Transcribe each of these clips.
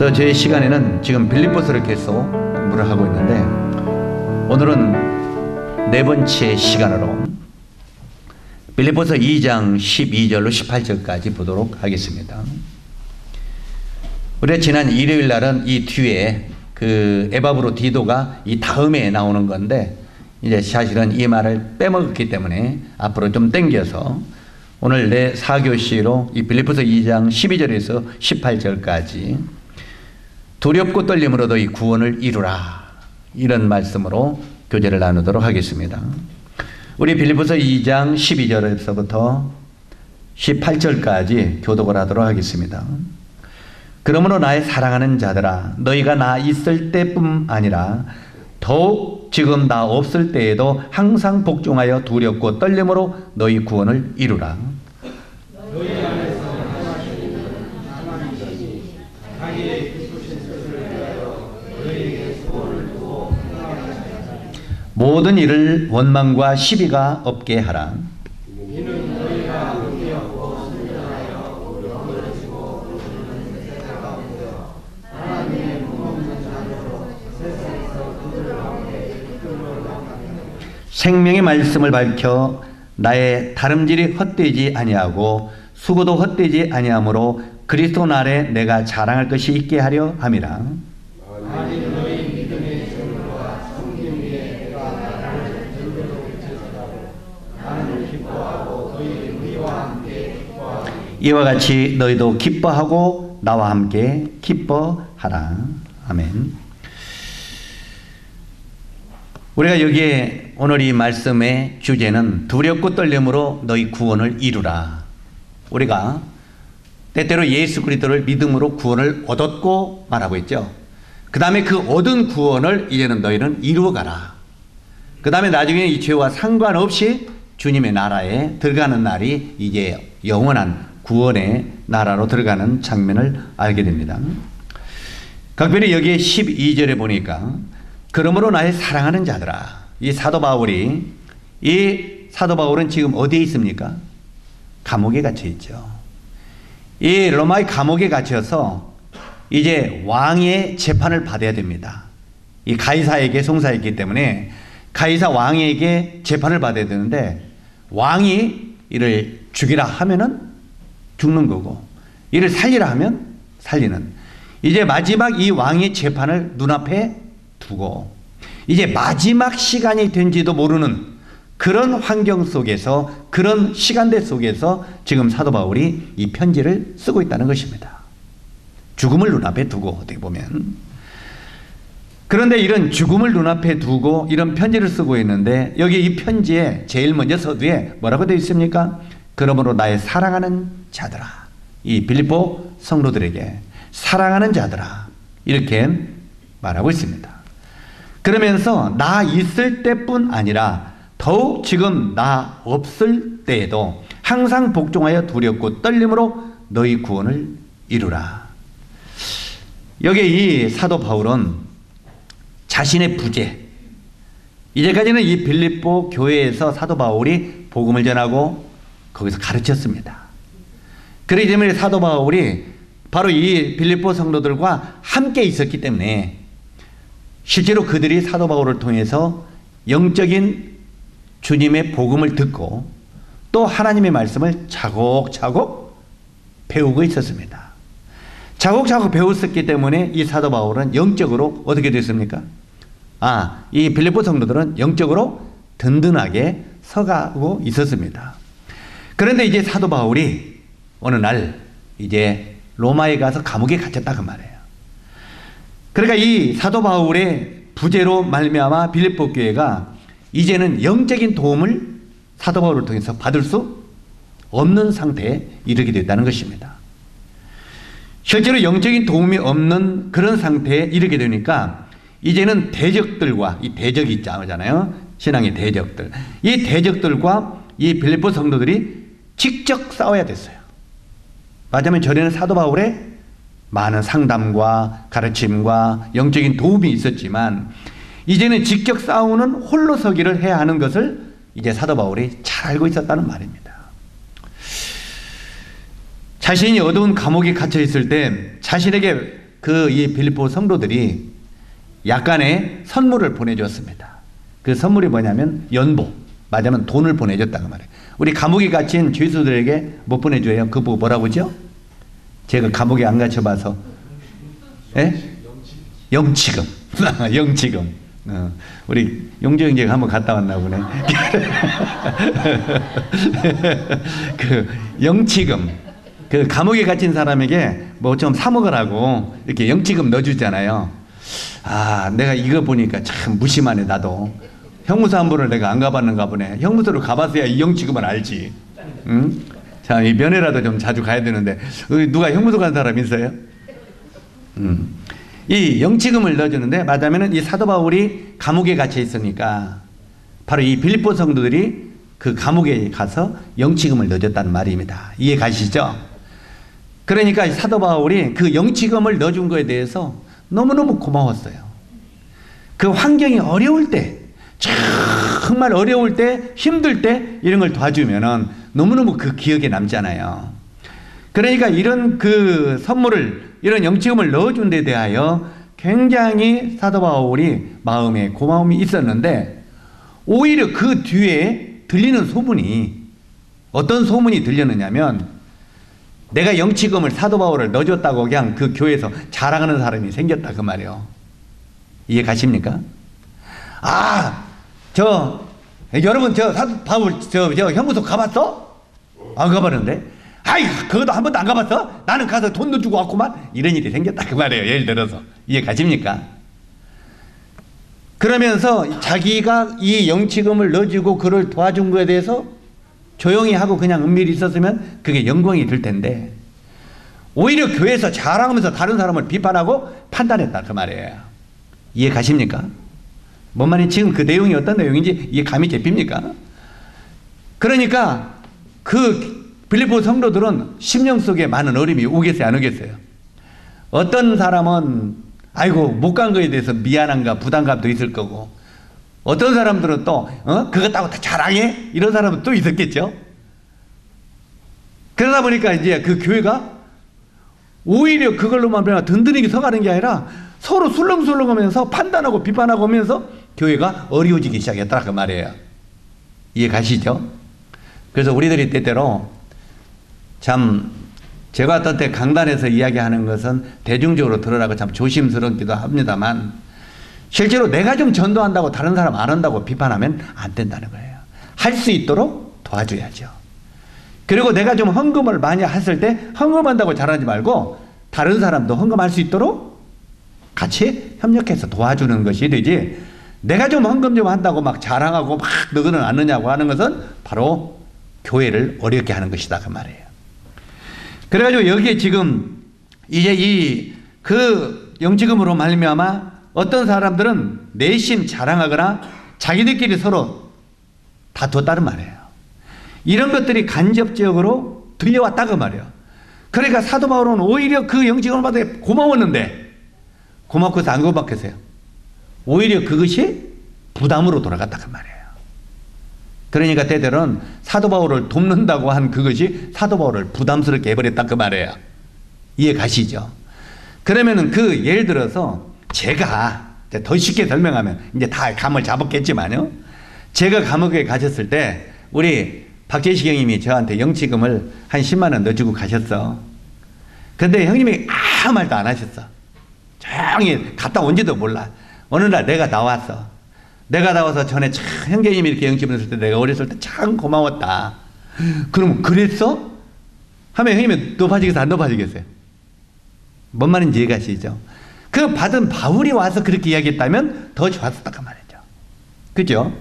그래서 제 시간에는 지금 빌립보서를 계속 공부를 하고 있는데, 오늘은 네 번째 시간으로 빌립보서 2장 12절로 18절까지 보도록 하겠습니다. 우리가 지난 일요일 날은 이 뒤에 그 에바브로 디도가 이 다음에 나오는 건데, 이제 사실은 이 말을 빼먹었기 때문에 앞으로 좀 당겨서 오늘 내 4교시로 이 빌립보서 2장 12절에서 18절까지 두렵고 떨림으로도 이 구원을 이루라, 이런 말씀으로 교제를 나누도록 하겠습니다. 우리 빌립보서 2장 12절에서부터 18절까지 교독을 하도록 하겠습니다. 그러므로 나의 사랑하는 자들아, 너희가 나 있을 때뿐 아니라 더욱 지금 나 없을 때에도 항상 복종하여 두렵고 떨림으로 너희 구원을 이루라. 너희 안에서 하나님은 하나님이시니 자기의 기쁘신 뜻을 위하여 너희에게 소원을 두고 행하시나니 모든 일을 원망과 시비가 없게 하라. 이는 너희가 의기하고 순전하여 영원하시고 모르는 세상 가운데 하나님의 몸없는 자녀로 세상에서 그들 가운데 이끌어 나가는 생명의 말씀을 밝혀 나의 다름질이 헛되지 아니하고 수고도 헛되지 아니하므로 그리스도 날에 내가 자랑할 것이 있게 하려 함이라. 만일 너희 믿음의 증거와 섬김 위에 내가 나를 들도록 비춰서라도 나는 기뻐하고 너희 우리와 함께 기뻐하고 이와 같이 너희도 기뻐하고 나와 함께 기뻐하라. 아멘. 우리가 여기에 오늘 이 말씀의 주제는 두렵고 떨림으로 너희 구원을 이루라. 우리가 때때로 예수 그리스도를 믿음으로 구원을 얻었고 말하고 있죠. 그 다음에 그 얻은 구원을 이제는 너희는 이루어가라. 그 다음에 나중에 이 죄와 상관없이 주님의 나라에 들어가는 날이 이제 영원한 구원의 나라로 들어가는 장면을 알게 됩니다. 각별히 여기에 12절에 보니까 그러므로 나의 사랑하는 자들아, 이 사도 바울은 지금 어디에 있습니까? 감옥에 갇혀 있죠. 이 로마의 감옥에 갇혀서 이제 왕의 재판을 받아야 됩니다. 이 가이사에게 송사했기 때문에 가이사 왕에게 재판을 받아야 되는데, 왕이 이를 죽이라 하면은 죽는 거고, 이를 살리라 하면 살리는, 이제 마지막 이 왕의 재판을 눈앞에 두고 이제 마지막 시간이 된지도 모르는 그런 환경 속에서, 그런 시간대 속에서 지금 사도 바울이 이 편지를 쓰고 있다는 것입니다. 죽음을 눈앞에 두고, 어떻게 보면. 그런데 이런 죽음을 눈앞에 두고 이런 편지를 쓰고 있는데, 여기 이 편지에 제일 먼저 서두에 뭐라고 되어 있습니까? 그러므로 나의 사랑하는 자들아, 이 빌립보 성도들에게 사랑하는 자들아, 이렇게 말하고 있습니다. 그러면서 나 있을 때뿐 아니라 더욱 지금 나 없을 때에도 항상 복종하여 두렵고 떨림으로 너희 구원을 이루라. 여기 이 사도 바울은 자신의 부재, 이제까지는 이 빌립보 교회에서 사도 바울이 복음을 전하고 거기서 가르쳤습니다. 그렇기 때문에 사도 바울이 바로 이 빌립보 성도들과 함께 있었기 때문에 실제로 그들이 사도 바울을 통해서 영적인 주님의 복음을 듣고 또 하나님의 말씀을 차곡차곡 배우고 있었습니다. 차곡차곡 배웠었기 때문에 이 사도 바울은 영적으로 어떻게 됐습니까? 이 빌립보 성도들은 영적으로 든든하게 서가고 있었습니다. 그런데 이제 사도 바울이 어느 날 이제 로마에 가서 감옥에 갇혔다 그 말이에요. 그러니까 이 사도 바울의 부재로 말미암아 빌립보 교회가 이제는 영적인 도움을 사도 바울을 통해서 받을 수 없는 상태에 이르게 됐다는 것입니다. 실제로 영적인 도움이 없는 그런 상태에 이르게 되니까 이제는 대적들과, 이 대적이 있잖아요. 신앙의 대적들. 이 대적들과 이 빌립보 성도들이 직접 싸워야 됐어요. 맞으면 전에는 사도 바울의 많은 상담과 가르침과 영적인 도움이 있었지만 이제는 직접 싸우는 홀로 서기를 해야 하는 것을 이제 사도 바울이 잘 알고 있었다는 말입니다. 자신이 어두운 감옥에 갇혀 있을 때 자신에게 이 빌립보 성도들이 약간의 선물을 보내줬습니다. 그 선물이 뭐냐면 연보, 맞으면 돈을 보내줬다고 말해요. 우리 감옥에 갇힌 죄수들에게 못 보내줘요. 그거 뭐라고 하죠? 제가 감옥에 안 갇혀봐서. 예? 영치금. 영치금. 우리 용조 형제가 한번 갔다 왔나 보네. 그 영치금. 그 감옥에 갇힌 사람에게 뭐 좀 사 먹으라고 이렇게 영치금 넣어주잖아요. 아, 내가 이거 보니까 참 무심하네, 나도. 형무소 한 번을 내가 안 가봤는가 보네. 형무소를 가봤어야 이 영치금을 알지. 응? 자, 이 면회라도 좀 자주 가야 되는데, 누가 형무소 간 사람 있어요? 이 영치금을 넣어주는데, 맞다면은 이 사도 바울이 감옥에 갇혀 있으니까, 바로 이 빌립보 성도들이 그 감옥에 가서 영치금을 넣어줬다는 말입니다. 이해 가시죠? 그러니까 사도 바울이 그 영치금을 넣어준 거에 대해서 너무너무 고마웠어요. 그 환경이 어려울 때, 정말 어려울 때, 힘들 때 이런 걸 도와주면은 너무너무 그 기억에 남잖아요. 그러니까 이런 그 선물을, 이런 영치금을 넣어준 데 대하여 굉장히 사도 바울이 마음에 고마움이 있었는데, 오히려 그 뒤에 들리는 소문이, 어떤 소문이 들렸느냐면, 내가 영치금을 사도 바울을 넣어줬다고 그냥 그 교회에서 자랑하는 사람이 생겼다 그 말이에요. 이해 가십니까? 아, 여러분 사도 바울 형무소 가봤어? 안 가봤는데? 아이, 그것도 한 번도 안 가봤어? 나는 가서 돈도 주고 왔구만. 이런 일이 생겼다 그 말이에요. 예를 들어서. 이해 가십니까? 그러면서 자기가 이 영치금을 넣어주고 그를 도와준 거에 대해서 조용히 하고 그냥 은밀히 있었으면 그게 영광이 될 텐데, 오히려 교회에서 자랑하면서 다른 사람을 비판하고 판단했다 그 말이에요. 이해 가십니까? 뭔 말인지, 지금 그 내용이 어떤 내용인지 이해 감이 잡힙니까? 그러니까 그 빌립보 성도들은 심령 속에 많은 어림이 오겠어요, 안 오겠어요? 어떤 사람은 아이고 못 간 거에 대해서 미안함과 부담감도 있을 거고, 어떤 사람들은 또 그거 따고 다 자랑해? 이런 사람은 또 있었겠죠. 그러다 보니까 이제 그 교회가 오히려 그걸로만 든든하게 서가는 게 아니라 서로 술렁술렁하면서 판단하고 비판하고 하면서 교회가 어려워지기 시작했다 그 말이에요. 이해 가시죠? 그래서 우리들이 때때로 참, 제가 어떤 때 강단에서 이야기하는 것은 대중적으로 들으라고 참 조심스럽기도 합니다만, 실제로 내가 좀 전도한다고 다른 사람 안 한다고 비판하면 안 된다는 거예요. 할 수 있도록 도와줘야죠. 그리고 내가 좀 헌금을 많이 했을 때 헌금한다고 잘하지 말고 다른 사람도 헌금할 수 있도록 같이 협력해서 도와주는 것이 되지, 내가 좀 헌금 좀 한다고 막 자랑하고 막 너는 안 넣냐고 하는 것은 바로 교회를 어렵게 하는 것이다 그 말이에요. 그래가지고 여기에 지금 이제 그 영치금으로 말미암아 어떤 사람들은 내심 자랑하거나 자기들끼리 서로 다투었다는 말이에요. 이런 것들이 간접적으로 들려왔다 그 말이에요. 그러니까 사도 바울은 오히려 그 영치금을 받아 고마웠는데, 고맙고서 안 고맙겠어요? 오히려 그것이 부담으로 돌아갔다 그 말이에요. 그러니까 때때로는 사도 바울을 돕는다고 한 그것이 사도 바울을 부담스럽게 해버렸다 그 말이에요. 이해 가시죠? 그러면은 그 예를 들어서 제가 더 쉽게 설명하면 이제 다 감을 잡았겠지만요. 제가 감옥에 가셨을 때 우리 박재식 형님이 저한테 영치금을 한 10만 원 넣어주고 가셨어. 근데 형님이 아무 말도 안 하셨어. 조용히 갔다 온지도 몰라. 어느 날 내가 나왔어. 내가 나와서 전에 참 형제님이 이렇게 영치금을 했을 때 내가 어렸을 때 참 고마웠다. 그럼 그랬어? 하면 형님이 높아지겠어 안 높아지겠어요? 뭔 말인지 이해가시죠? 그 받은 바울이 와서 그렇게 이야기했다면 더 좋았었다 그 말이죠. 그죠?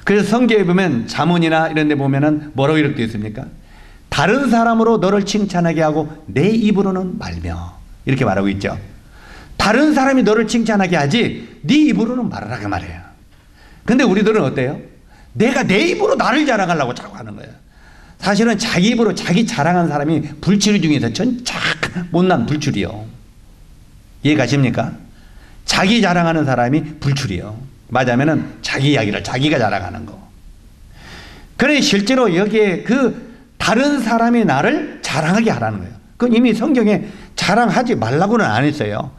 그래서 성경에 보면 잠언이나 이런 데 보면은 뭐라고 이렇게 되어 있습니까? 다른 사람으로 너를 칭찬하게 하고 내 입으로는 말며, 이렇게 말하고 있죠. 다른 사람이 너를 칭찬하게 하지 네 입으로는 말하라 그 말이에요. 근데 우리들은 어때요? 내가 내 입으로 나를 자랑하려고 자꾸 하는 거예요. 사실은 자기 입으로 자기 자랑하는 사람이 불치류 중에서 전착 못난 불출이요. 이해 가십니까? 자기 자랑하는 사람이 불출이요. 맞으면은 자기 이야기를 자기가 자랑하는 거. 그래 실제로 여기에 그 다른 사람이 나를 자랑하게 하라는 거예요. 그건 이미 성경에 자랑하지 말라고는 안 했어요.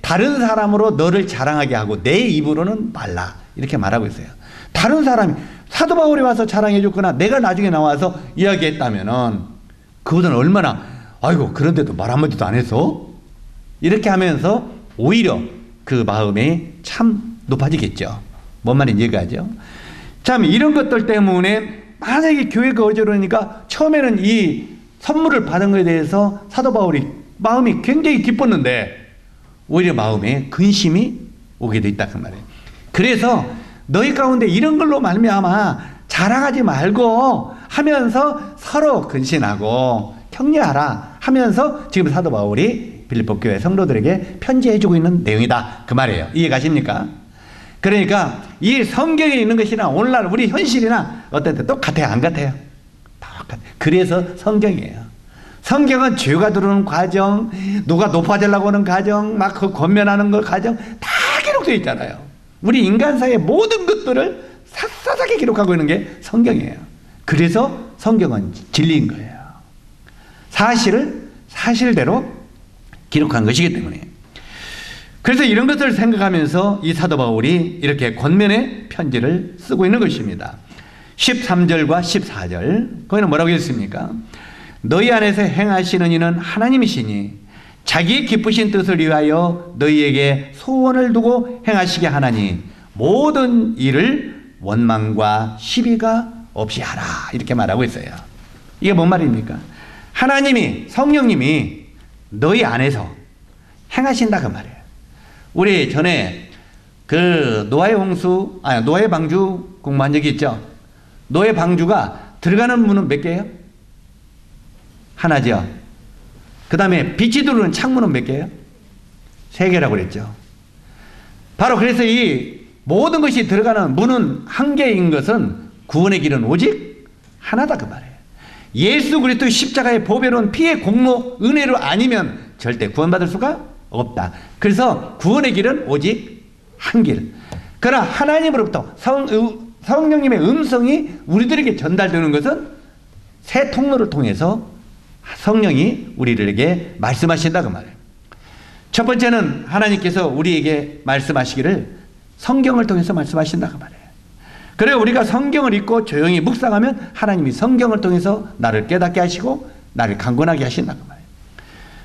다른 사람으로 너를 자랑하게 하고 내 입으로는 말라. 이렇게 말하고 있어요. 다른 사람이 사도 바울이 와서 자랑해 줬거나 내가 나중에 나와서 이야기했다면은 그것은 얼마나 아이고 그런데도 말 한마디도 안 했어? 이렇게 하면서 오히려 그 마음이 참 높아지겠죠. 뭔 말인지 이해가죠? 참 이런 것들 때문에 만약에 교회가 어지러우니까 처음에는 이 선물을 받은 것에 대해서 사도 바울이 마음이 굉장히 기뻤는데 오히려 마음에 근심이 오게 돼 있다 그 말이에요. 그래서 너희 가운데 이런 걸로 말미암아 자랑하지 말고 하면서 서로 근신하고 격려하라 하면서 지금 사도 바울이 빌립보 교회 성도들에게 편지해주고 있는 내용이다 그 말이에요. 이해가십니까? 그러니까 이 성경에 있는 것이나 오늘날 우리 현실이나 어떨 때 똑같아요? 안 같아요? 똑같아요. 그래서 성경이에요. 성경은 죄가 들어오는 과정, 누가 높아지려고 하는 과정, 막 그 권면하는 것 과정 다 기록되어 있잖아요. 우리 인간사의 모든 것들을 샅샅하게 기록하고 있는 게 성경이에요. 그래서 성경은 진리인 거예요. 사실을 사실대로 기록한 것이기 때문에. 그래서 이런 것들을 생각하면서 이 사도 바울이 이렇게 권면의 편지를 쓰고 있는 것입니다. 13절과 14절 거기는 뭐라고 했습니까? 너희 안에서 행하시는 이는 하나님이시니 자기의 기쁘신 뜻을 위하여 너희에게 소원을 두고 행하시게 하나니 모든 일을 원망과 시비가 없이 하라 이렇게 말하고 있어요. 이게 뭔 말입니까? 하나님이 성령님이 너희 안에서 행하신다 그 말이에요. 우리 전에 그 노아의 방주 공부한 적이 있죠. 노아의 방주가 들어가는 문은 몇 개예요? 하나죠. 그 다음에 빛이 들어오는 창문은 몇 개예요? 3개라고 그랬죠. 바로 그래서 이 모든 것이 들어가는 문은 한 개인 것은 구원의 길은 오직 하나다 그 말이에요. 예수 그리스도의 십자가의 보배로운 피의 공로 은혜로 아니면 절대 구원받을 수가 없다. 그래서 구원의 길은 오직 한 길. 그러나 하나님으로부터 성령님의 음성이 우리들에게 전달되는 것은 세 통로를 통해서 성령이 우리들에게 말씀하신다 그 말이에요. 첫 번째는 하나님께서 우리에게 말씀하시기를 성경을 통해서 말씀하신다 그 말이에요. 그래서 우리가 성경을 읽고 조용히 묵상하면 하나님이 성경을 통해서 나를 깨닫게 하시고 나를 강건하게 하신다 그 말이에요.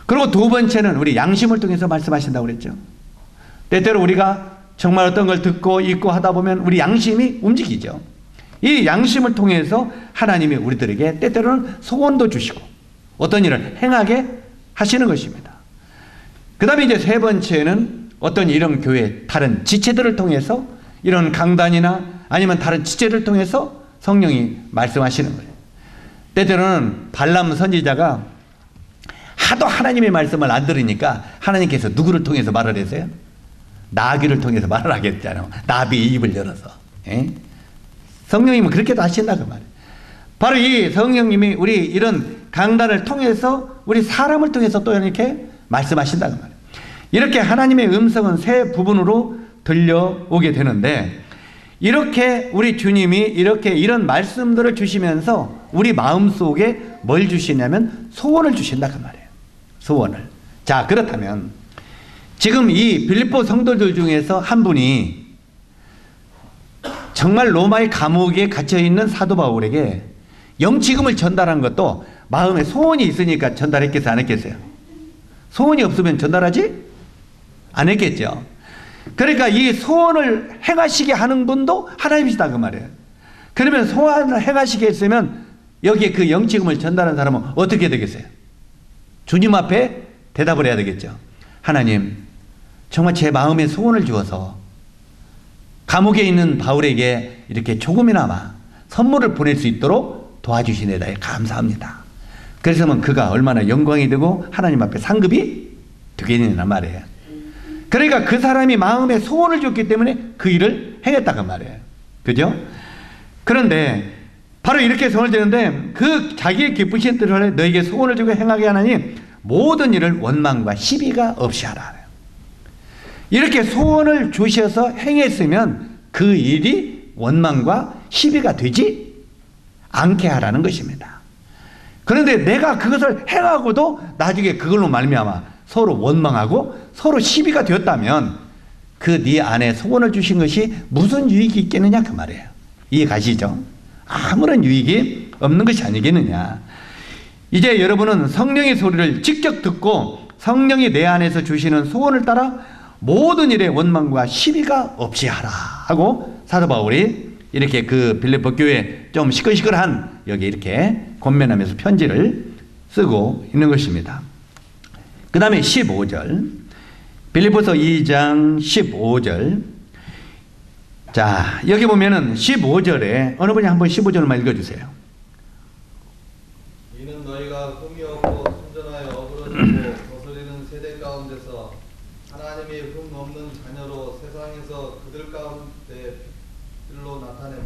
그리고 두 번째는 우리 양심을 통해서 말씀하신다고 그랬죠. 때때로 우리가 정말 어떤 걸 듣고 읽고 하다 보면 우리 양심이 움직이죠. 이 양심을 통해서 하나님이 우리들에게 때때로는 소원도 주시고 어떤 일을 행하게 하시는 것입니다. 그 다음에 이제 세 번째는 어떤 이런 교회 다른 지체들을 통해서 이런 강단이나 아니면 다른 지체를 통해서 성령이 말씀하시는 거예요. 때때로는 발람 선지자가 하도 하나님의 말씀을 안 들으니까 하나님께서 누구를 통해서 말을 했어요? 나귀를 통해서 말을 하겠잖아요. 나비의 입을 열어서. 성령님은 그렇게도 하신다 그 말이에요. 바로 이 성령님이 우리 이런 강단을 통해서 우리 사람을 통해서 또 이렇게 말씀하신다 그 말이에요. 이렇게 하나님의 음성은 세 부분으로 들려오게 되는데 이렇게 우리 주님이 이렇게 이런 말씀들을 주시면서 우리 마음속에 뭘 주시냐면 소원을 주신다 그 말이에요. 소원을. 자, 그렇다면 지금 이 빌립보 성도들 중에서 한 분이 정말 로마의 감옥에 갇혀있는 사도 바울에게 영치금을 전달한 것도 마음에 소원이 있으니까 전달했겠어요? 안 했겠어요? 소원이 없으면 전달하지? 안 했겠죠. 그러니까 이 소원을 행하시게 하는 분도 하나님이시다 그 말이에요. 그러면 소원을 행하시게 했으면 여기에 그 영치금을 전달한 사람은 어떻게 되겠어요? 주님 앞에 대답을 해야 되겠죠. 하나님, 정말 제 마음에 소원을 주어서 감옥에 있는 바울에게 이렇게 조금이나마 선물을 보낼 수 있도록 도와주신 데다에 감사합니다. 그래서 그가 얼마나 영광이 되고 하나님 앞에 상급이 되겠느냐 말이에요. 그러니까 그 사람이 마음에 소원을 줬기 때문에 그 일을 행했다고 말이에요. 그죠? 그런데 바로 이렇게 소원을 주는데 그 자기의 기쁘신 뜻을 너에게 소원을 주고 행하게 하나니 모든 일을 원망과 시비가 없이 하라. 이렇게 소원을 주셔서 행했으면 그 일이 원망과 시비가 되지 않게 하라는 것입니다. 그런데 내가 그것을 행하고도 나중에 그걸로 말미암아 서로 원망하고 서로 시비가 되었다면 그 네 안에 소원을 주신 것이 무슨 유익이 있겠느냐 그 말이에요. 이해 가시죠? 아무런 유익이 없는 것이 아니겠느냐. 이제 여러분은 성령의 소리를 직접 듣고 성령이 내 안에서 주시는 소원을 따라 모든 일에 원망과 시비가 없이 하라 하고 사도 바울이 이렇게 그 빌립보 교회에 좀 시끌시끌한 여기 이렇게 권면하면서 편지를 쓰고 있는 것입니다. 그 다음에 15절 빌립보서 2장 15절. 자, 여기 보면은 15절에 어느 분이 한번 15절만 읽어주세요. 이는 너희가 흠이 없고 순전하여 어그러지고 거스리는 세대 가운데서 하나님의 흠 없는 자녀로 세상에서 그들 가운데 빛으로 나타내며.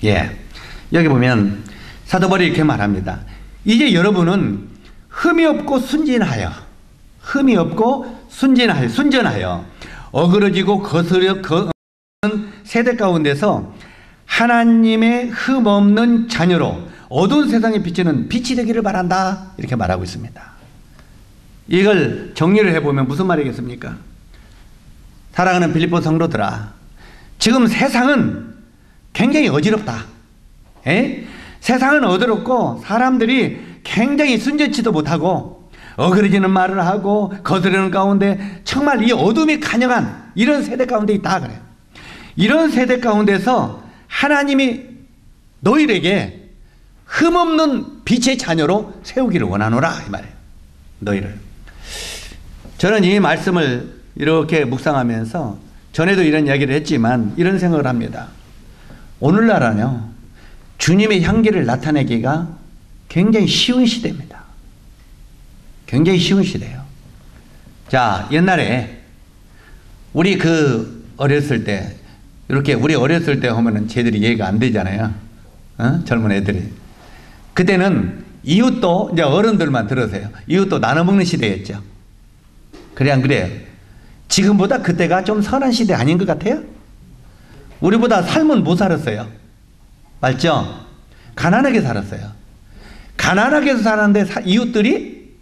예, 여기 보면 사도 바울이 이렇게 말합니다. 이제 여러분은 흠이 없고 순진하여 순전하여 어그러지고 거스려 세대 가운데서 하나님의 흠 없는 자녀로 어두운 세상에 비치는 빛이 되기를 바란다 이렇게 말하고 있습니다. 이걸 정리를 해보면 무슨 말이겠습니까? 사랑하는 빌립보 성도들아, 지금 세상은 굉장히 어지럽다. 세상은 어지럽고 사람들이 굉장히 순전치도 못하고 어그러지는 말을 하고 거스르는 가운데 정말 이 어둠이 간영한 이런 세대 가운데 있다 그래요. 이런 세대 가운데서 하나님이 너희에게 흠없는 빛의 자녀로 세우기를 원하노라 이 말이에요. 너희를. 저는 이 말씀을 이렇게 묵상하면서 전에도 이런 이야기를 했지만 이런 생각을 합니다. 오늘날은요 주님의 향기를 나타내기가 굉장히 쉬운 시대입니다. 굉장히 쉬운 시대예요. 자, 옛날에 우리 어렸을 때 이렇게 우리 어렸을 때 하면은 쟤들이 이해가 안 되잖아요. 젊은 애들이. 그때는 이웃도 이제 어른들만 들으세요. 이웃도 나눠 먹는 시대였죠. 그래 안 그래요? 지금보다 그때가 좀 선한 시대 아닌 것 같아요? 우리보다 삶은 못 살았어요. 맞죠? 가난하게 살았어요. 가난하게 살았는데 이웃들이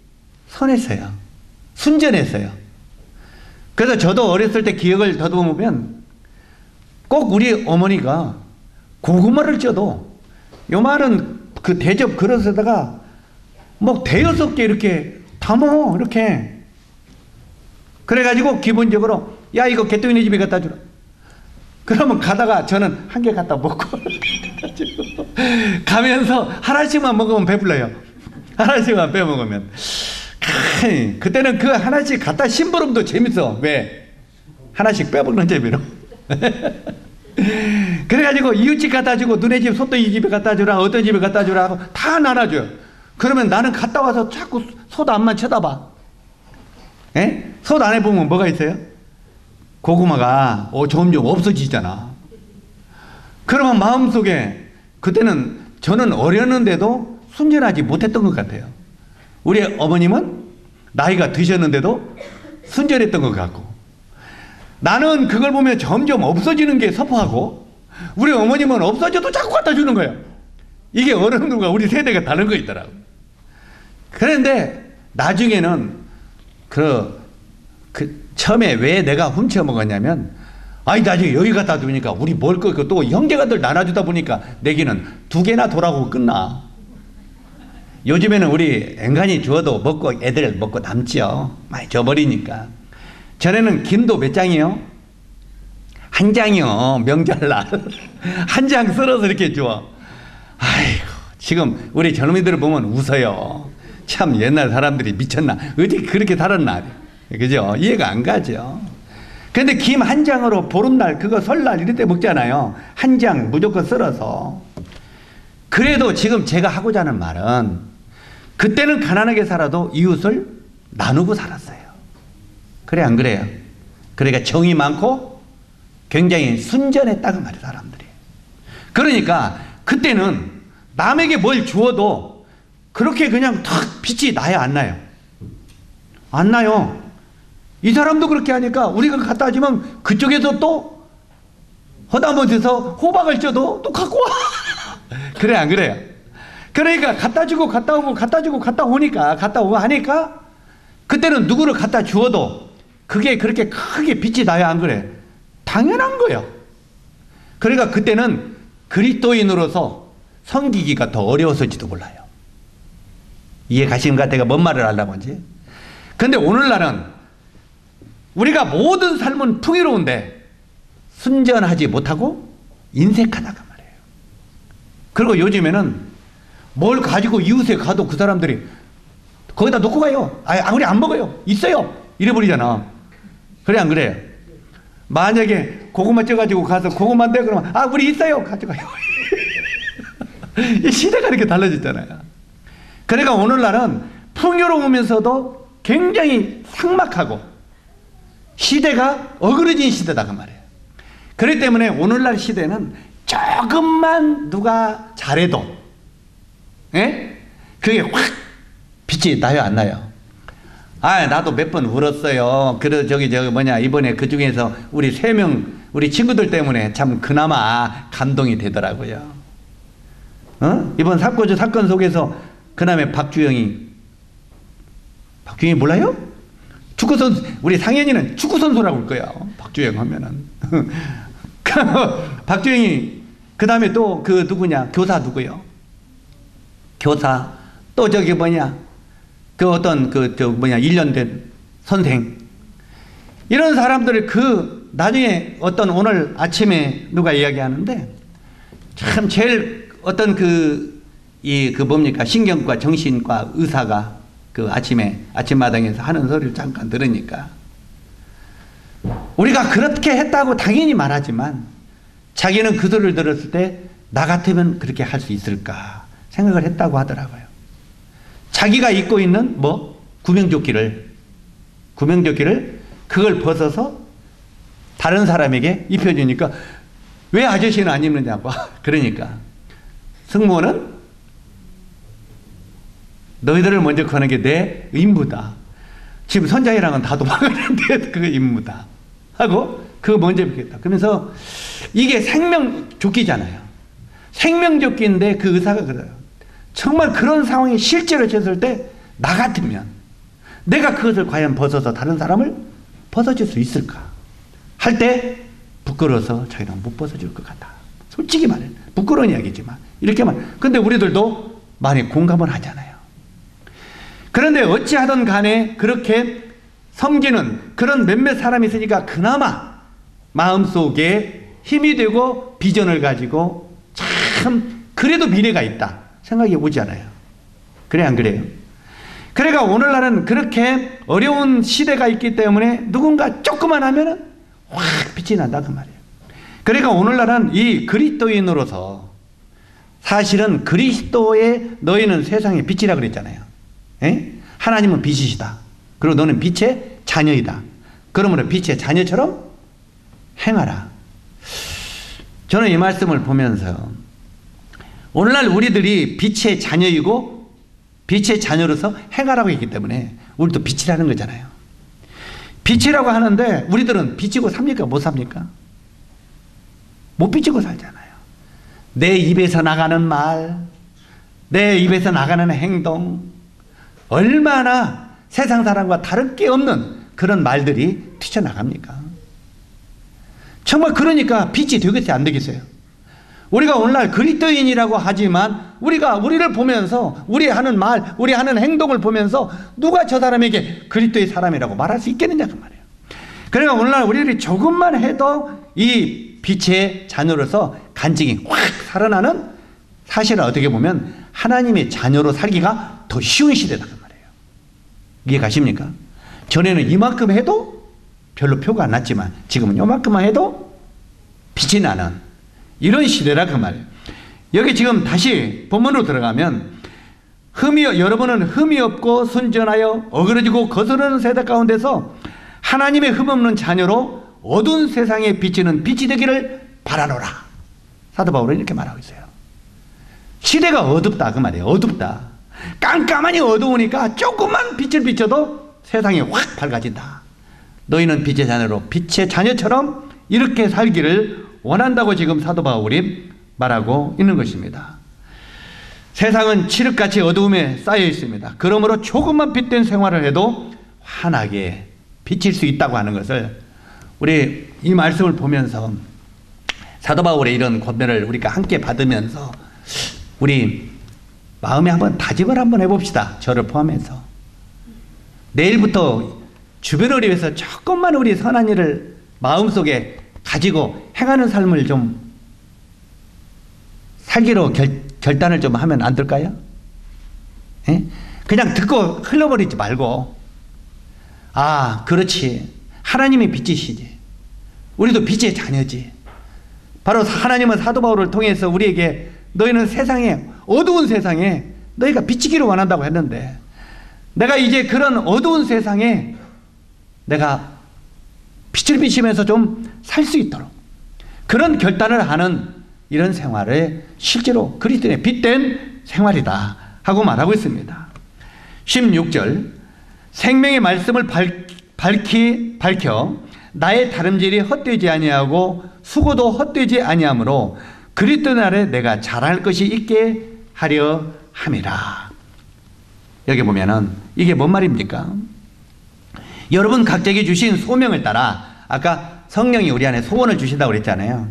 선했어요. 순전했어요. 그래서 저도 어렸을 때 기억을 더듬어보면 꼭 우리 어머니가 고구마를 쪄도 요만한 그 대접 그릇에다가 뭐 대여섯 개 이렇게 담어 이렇게 그래가지고 기본적으로 야 이거 개똥이네 집에 갖다 주라. 그러면 가다가 저는 한 개 갖다 먹고 가면서 하나씩만 먹으면 배불러요. 하나씩만 빼먹으면. 그때는 그 하나씩 갖다 심부름도 재밌어. 왜? 하나씩 빼먹는 재미로. 그래가지고 이웃집 갖다 주고 너네 집 소떡이 집에 갖다 주라 어떤 집에 갖다 주라 하고 다 나눠줘요. 그러면 나는 갔다 와서 자꾸 솥 앞만 쳐다봐. 솥 안에 보면 뭐가 있어요? 고구마가 점점 없어지잖아. 그러면 마음속에 그때는 저는 어렸는데도 순전하지 못했던 것 같아요. 우리 어머님은 나이가 드셨는데도 순전했던 것 같고 나는 그걸 보면 점점 없어지는 게 섭하고 우리 어머님은 없어져도 자꾸 갖다 주는 거예요. 이게 어른들과 우리 세대가 다른 거 있더라고. 그런데 나중에는 처음에 왜 내가 훔쳐 먹었냐면 아니 나중에 여기 갖다 두니까 우리 먹을 거 또 형제가들 나눠주다 보니까 내기는 두 개나 돌아오고 끝나. 요즘에는 우리 엔간히 주어도 먹고 애들 먹고 남지요. 많이 줘버리니까. 전에는 김도 몇 장이요? 한 장이요. 명절날 한 장 썰어서 이렇게 줘. 아이고 지금 우리 젊은이들을 보면 웃어요. 참 옛날 사람들이 미쳤나 어떻게 그렇게 살았나. 그죠? 이해가 안 가죠. 근데 김 한 장으로 보름날 그거 설날 이럴 때 먹잖아요. 한 장 무조건 썰어서. 그래도 지금 제가 하고자 하는 말은 그때는 가난하게 살아도 이웃을 나누고 살았어요. 그래 안 그래요? 그러니까 정이 많고 굉장히 순전했다고 말이에요. 사람들이. 그러니까 그때는 남에게 뭘 주어도 그렇게 그냥 탁 빛이 나야 안 나요? 안 나요. 이 사람도 그렇게 하니까 우리가 갖다 주면 그쪽에서 또 허다못해서 호박을 쪄도 또 갖고 와. 그래 안 그래요? 그러니까 갖다 주고 갔다 오고 갖다 주고 갔다 오니까 갔다 오고 하니까 그때는 누구를 갖다 주어도 그게 그렇게 크게 빛이 나야 안 그래? 당연한 거예요. 그러니까 그때는 그리스도인으로서 섬기기가 더 어려웠을지도 몰라요. 이해 가시는가? 내가 뭔 말을 하려고 하지? 근데 오늘날은 우리가 모든 삶은 풍요로운데 순전하지 못하고 인색하다가 말이에요. 그리고 요즘에는 뭘 가지고 이웃에 가도 그 사람들이 거기다 놓고 가요. 우리 안 먹어요. 있어요. 이래버리잖아. 그래 안 그래요? 만약에 고구마 쪄가지고 가서 고구마인데 그러면 우리 있어요. 가져가요. 이 시대가 이렇게 달라졌잖아요. 그러니까 오늘날은 풍요로우면서도 굉장히 삭막하고 시대가 어그러진 시대다 그 말이에요. 그렇기 때문에 오늘날 시대는 조금만 누가 잘해도 그게 확 빛이 나요 안 나요? 나도 몇 번 울었어요. 그래서 저기 이번에 그 중에서 우리 3명 우리 친구들 때문에 참 그나마 감동이 되더라고요. 이번 사건 속에서 그다음에 박주영이 몰라요? 축구선수, 우리 상현이는 축구선수라고 할 거야. 박주영 하면은. 박주영이, 그 다음에 또 그 누구냐? 교사 누구요? 교사. 또 그 어떤 1년 된 선생. 이런 사람들이 나중에 오늘 아침에 누가 이야기하는데 참 제일 어떤 신경과 정신과 의사가 아침마당에서 하는 소리를 잠깐 들으니까 우리가 그렇게 했다고 당연히 말하지만 자기는 그 소리를 들었을 때 나 같으면 그렇게 할 수 있을까 생각을 했다고 하더라고요. 자기가 입고 있는 구명조끼를 그걸 벗어서 다른 사람에게 입혀주니까 왜 아저씨는 안 입느냐고. 그러니까 승무원은 너희들을 먼저 거는 게 내 임무다. 지금 선장이랑은 다 도망가는데 그거 임무다. 하고 그거 먼저 입겠다. 그러면서 이게 생명조끼잖아요. 생명조끼인데 그 의사가 그래요. 정말 그런 상황이 실제로 졌을 때 나 같으면 내가 그것을 과연 벗어서 다른 사람을 벗어줄 수 있을까? 할 때 부끄러워서 자기는 못 벗어줄 것 같아. 솔직히 말해. 부끄러운 이야기지만 이렇게 근데 우리들도 많이 공감을 하잖아요. 그런데 어찌하든 간에 그렇게 섬기는 그런 몇몇 사람이 있으니까 그나마 마음속에 힘이 되고 비전을 가지고 참 그래도 미래가 있다 생각이 오잖아요. 그래 안 그래요? 그러니까 오늘날은 그렇게 어려운 시대가 있기 때문에 누군가 조금만 하면은 확 빛이 난다 그 말이에요. 그러니까 오늘날은 이 그리스도인으로서 사실은 그리스도의 너희는 세상의 빛이라 그랬잖아요. 하나님은 빛이시다. 그리고 너는 빛의 자녀이다. 그러므로 빛의 자녀처럼 행하라. 저는 이 말씀을 보면서 오늘날 우리들이 빛의 자녀이고 빛의 자녀로서 행하라고 했기 때문에 우리도 빛이라는 거잖아요. 빛이라고 하는데 우리들은 비치고 삽니까? 못 삽니까? 못 비치고 살잖아요. 내 입에서 나가는 말, 내 입에서 나가는 행동, 얼마나 세상 사람과 다를 게 없는 그런 말들이 튀쳐나갑니까? 정말 그러니까 빛이 되겠어요? 안 되겠어요? 우리가 오늘날 그리스도인이라고 하지만 우리를 보면서 우리 하는 말, 우리 하는 행동을 보면서 누가 저 사람에게 그리스도의 사람이라고 말할 수 있겠느냐 그 말이에요. 그러니까 오늘날 우리들이 조금만 해도 이 빛의 자녀로서 간직이 확 살아나는, 사실은 어떻게 보면 하나님의 자녀로 살기가 더 쉬운 시대다 그 말이에요. 이해 가십니까? 전에는 이만큼 해도 별로 표가 안 났지만 지금은 요만큼만 해도 빛이 나는 이런 시대라 그 말이에요. 여기 지금 다시 본문으로 들어가면 여러분은 흠이 없고 순전하여 어그러지고 거스르는 세대 가운데서 하나님의 흠없는 자녀로 어두운 세상에 비치는 빛이 되기를 바라노라. 사도 바울은 이렇게 말하고 있어요. 시대가 어둡다 그 말이에요. 어둡다. 깜깜하니 어두우니까 조금만 빛을 비춰도 세상이 확 밝아진다. 너희는 빛의 자녀로 빛의 자녀처럼 이렇게 살기를 원한다고 지금 사도 바울이 말하고 있는 것입니다. 세상은 칠흑같이 어두움에 쌓여 있습니다. 그러므로 조금만 빛된 생활을 해도 환하게 비칠 수 있다고 하는 것을 우리 이 말씀을 보면서 사도 바울의 이런 권면을 우리가 함께 받으면서 우리 마음에 한번 다짐을 한번 해봅시다. 저를 포함해서. 내일부터 주변을 위해서 조금만 우리 선한 일을 마음속에 가지고 행하는 삶을 좀 살기로 결단을 좀 하면 안 될까요? 예? 그냥 듣고 흘러버리지 말고, 아, 그렇지. 하나님이 빛이시지. 우리도 빛의 자녀지. 바로 하나님은 사도 바울을 통해서 우리에게 너희는 세상에, 어두운 세상에 너희가 비치기를 원한다고 했는데, 내가 이제 그런 어두운 세상에 내가 빛을 비치면서 좀 살 수 있도록 그런 결단을 하는 이런 생활을 실제로 그리스도인의 빛된 생활이다 하고 말하고 있습니다. 16절, 생명의 말씀을 밝혀 나의 다름질이 헛되지 아니하고 수고도 헛되지 아니하므로 그리스도 날에 내가 자랑할 것이 있게 하려 함이라. 여기 보면은 이게 뭔 말입니까? 여러분 각자에게 주신 소명을 따라, 아까 성령이 우리 안에 소원을 주신다고 그랬잖아요.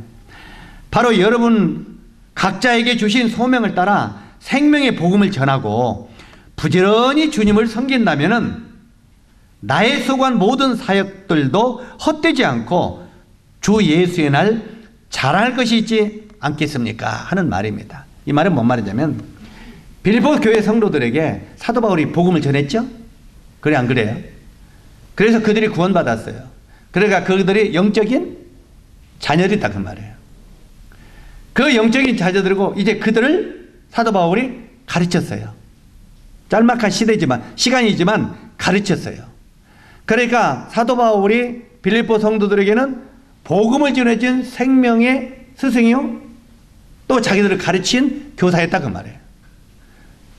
바로 여러분 각자에게 주신 소명을 따라 생명의 복음을 전하고 부지런히 주님을 섬긴다면은 나의 수고한 모든 사역들도 헛되지 않고 주 예수의 날 자랑할 것이 있지 않겠습니까? 하는 말입니다. 이 말은 뭔 말이냐면, 빌립보 교회 성도들에게 사도 바울이 복음을 전했죠? 그래 안 그래요? 그래서 그들이 구원받았어요. 그러니까 그들이 영적인 자녀들이다 그 말이에요. 그 영적인 자녀들이고 이제 그들을 사도 바울이 가르쳤어요. 짤막한 시간이지만 가르쳤어요. 그러니까 사도 바울이 빌립보 성도들에게는 복음을 전해준 생명의 스승이요, 또 자기들을 가르친 교사였다 그 말이에요.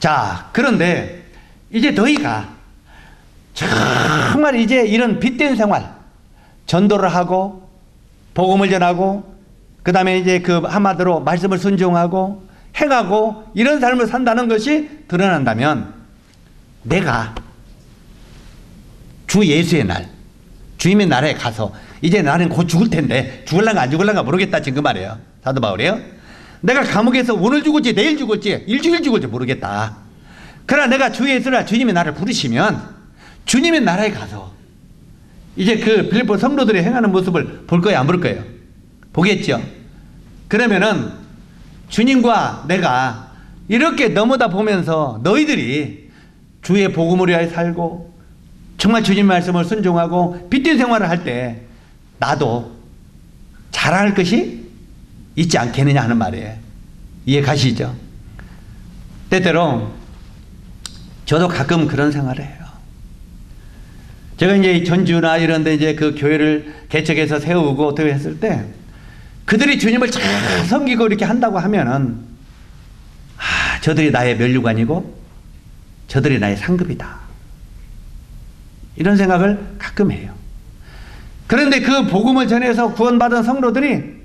자, 그런데 이제 너희가 정말 이제 이런 빛된 생활, 전도를 하고 복음을 전하고 그 다음에 이제 그 한마디로 말씀을 순종하고 행하고 이런 삶을 산다는 것이 드러난다면, 내가 주 예수의 날, 주님의 나라에 가서 이제 나는 곧 죽을 텐데 죽을란가 안 죽을란가 모르겠다 지금 그 말이에요. 사도 바울이에요. 내가 감옥에서 오늘 죽을지 내일 죽을지 일주일 죽을지 모르겠다. 그러나 내가 주 예수라 주님의 나를 부르시면 주님의 나라에 가서 이제 그 빌립보 성도들이 행하는 모습을 볼 거예요, 안 볼 거예요? 보겠죠. 그러면은 주님과 내가 이렇게 넘어다 보면서 너희들이 주의 복음을 위하여 살고 정말 주님 말씀을 순종하고 빛된 생활을 할 때 나도 자랑할 것이 있지 않겠느냐 하는 말이에요. 이해 가시죠? 때때로 저도 가끔 그런 생활을 해요. 제가 이제 전주나 이런 데 이제 그 교회를 개척해서 세우고 어떻게 했을 때 그들이 주님을 잘 섬기고 이렇게 한다고 하면은, 아, 저들이 나의 면류관이고 저들이 나의 상급이다. 이런 생각을 가끔 해요. 그런데 그 복음을 전해서 구원받은 성도들이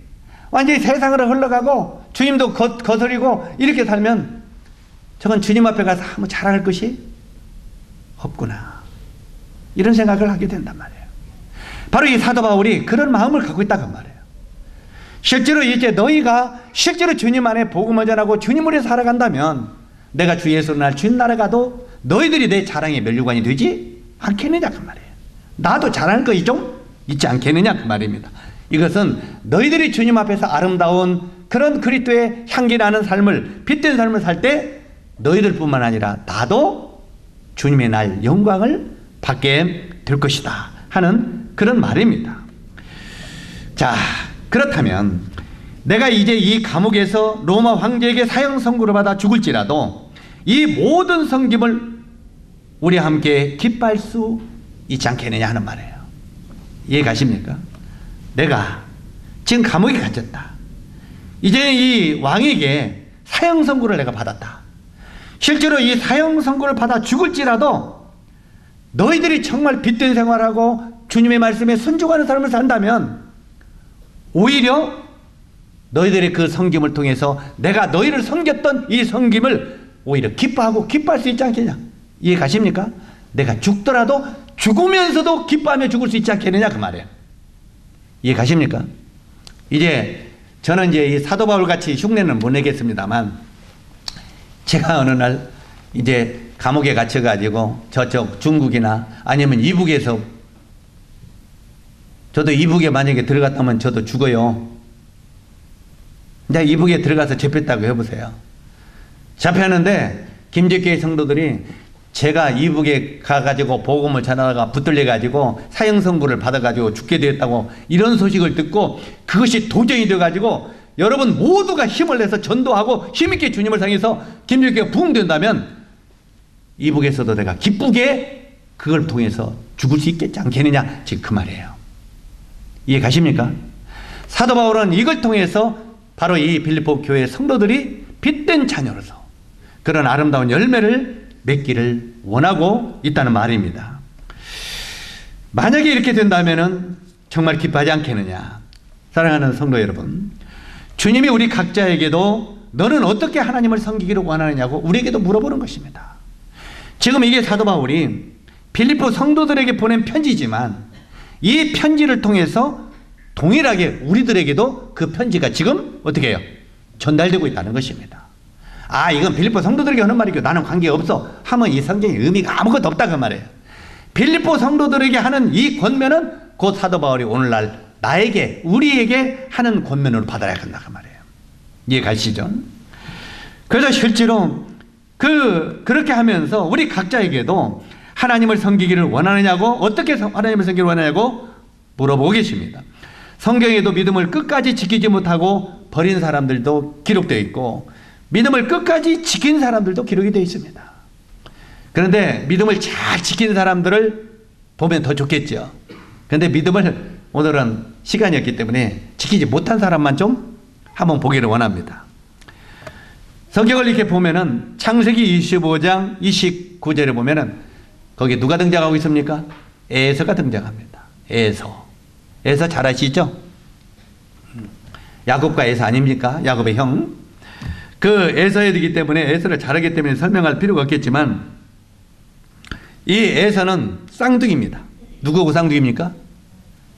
완전히 세상으로 흘러가고 주님도 거스리고 이렇게 살면 저건 주님 앞에 가서 아무 자랑할 것이 없구나. 이런 생각을 하게 된단 말이에요. 바로 이 사도 바울이 그런 마음을 갖고 있다고 말이에요. 실제로 이제 너희가 실제로 주님 안에 복음을 전하고 주님을 위해 살아간다면 내가 주 예수의 날 주님 나라에 가도 너희들이 내 자랑의 면류관이 되지 않겠느냐 그 말이에요. 나도 자랑할 것이 좀 있지 않겠느냐 그 말입니다. 이것은 너희들이 주님 앞에서 아름다운 그런 그리스도의 향기 나는 삶을, 빛된 삶을 살 때 너희들뿐만 아니라 나도 주님의 날 영광을 받게 될 것이다 하는 그런 말입니다. 자, 그렇다면 내가 이제 이 감옥에서 로마 황제에게 사형 선고를 받아 죽을지라도 이 모든 섬김을 우리 함께 기뻐할 수 있지 않겠느냐 하는 말이에요. 이해 가십니까? 내가 지금 감옥에 갇혔다. 이제 이 왕에게 사형 선고를 내가 받았다. 실제로 이 사형 선고를 받아 죽을지라도 너희들이 정말 빛된 생활하고 주님의 말씀에 순종하는 삶을 산다면 오히려 너희들의 그 섬김을 통해서 내가 너희를 섬겼던 이 섬김을 오히려 기뻐하고 기뻐할 수 있지 않겠냐. 이해 가십니까? 내가 죽더라도 죽으면서도 기뻐하며 죽을 수 있지 않겠느냐 그 말이에요. 이해 가십니까? 이제 저는 이제 이 사도 바울 같이 흉내는 못 내겠습니다만, 제가 어느 날 이제 감옥에 갇혀가지고 저쪽 중국이나 아니면 이북에서, 저도 이북에 만약에 들어갔다면 저도 죽어요. 내가 이북에 들어가서 잡혔다고 해보세요. 잡혔는데 김제교회 성도들이 제가 이북에 가가지고 복음을 전하다가 붙들려가지고 사형선고를 받아가지고 죽게 되었다고 이런 소식을 듣고 그것이 도전이 돼가지고 여러분 모두가 힘을 내서 전도하고 힘있게 주님을 상해서 김제교회가 부흥된다면 이북에서도 내가 기쁘게 그걸 통해서 죽을 수 있겠지 않겠느냐, 지금 그 말이에요. 이해 가십니까? 사도 바울은 이걸 통해서 바로 이 빌립보 교회 성도들이 빛된 자녀로서 그런 아름다운 열매를 맺기를 원하고 있다는 말입니다. 만약에 이렇게 된다면 정말 기뻐하지 않겠느냐. 사랑하는 성도 여러분, 주님이 우리 각자에게도 너는 어떻게 하나님을 섬기기를 원하느냐고 우리에게도 물어보는 것입니다. 지금 이게 사도 바울이 빌립보 성도들에게 보낸 편지지만 이 편지를 통해서 동일하게 우리들에게도 그 편지가 지금 어떻게 해요? 전달되고 있다는 것입니다. 아, 이건 빌립보 성도들에게 하는 말이고 나는 관계없어 하면 이 성경의 의미가 아무것도 없다 그 말이에요. 빌립보 성도들에게 하는 이 권면은 곧 사도 바울이 오늘날 나에게, 우리에게 하는 권면으로 받아야 한다 그 말이에요. 이해 가시죠? 그래서 실제로 그렇게 하면서 우리 각자에게도 하나님을 섬기기를 원하느냐고, 어떻게 하나님을 섬기기를 원하냐고 물어보고 계십니다. 성경에도 믿음을 끝까지 지키지 못하고 버린 사람들도 기록되어 있고 믿음을 끝까지 지킨 사람들도 기록이 되어 있습니다. 그런데 믿음을 잘 지킨 사람들을 보면 더 좋겠죠. 그런데 믿음을 오늘은 시간이 없기 때문에 지키지 못한 사람만 좀 한번 보기를 원합니다. 성경을 이렇게 보면은 창세기 25장 29절에 보면은 거기 누가 등장하고 있습니까? 에서가 등장합니다. 에서 잘 아시죠? 야곱과 에서 아닙니까? 야곱의 형. 그 에서에 되기 때문에 에서를 잘 알기 때문에 설명할 필요가 없겠지만 이 에서는 쌍둥이입니다. 누구하고 쌍둥이입니까?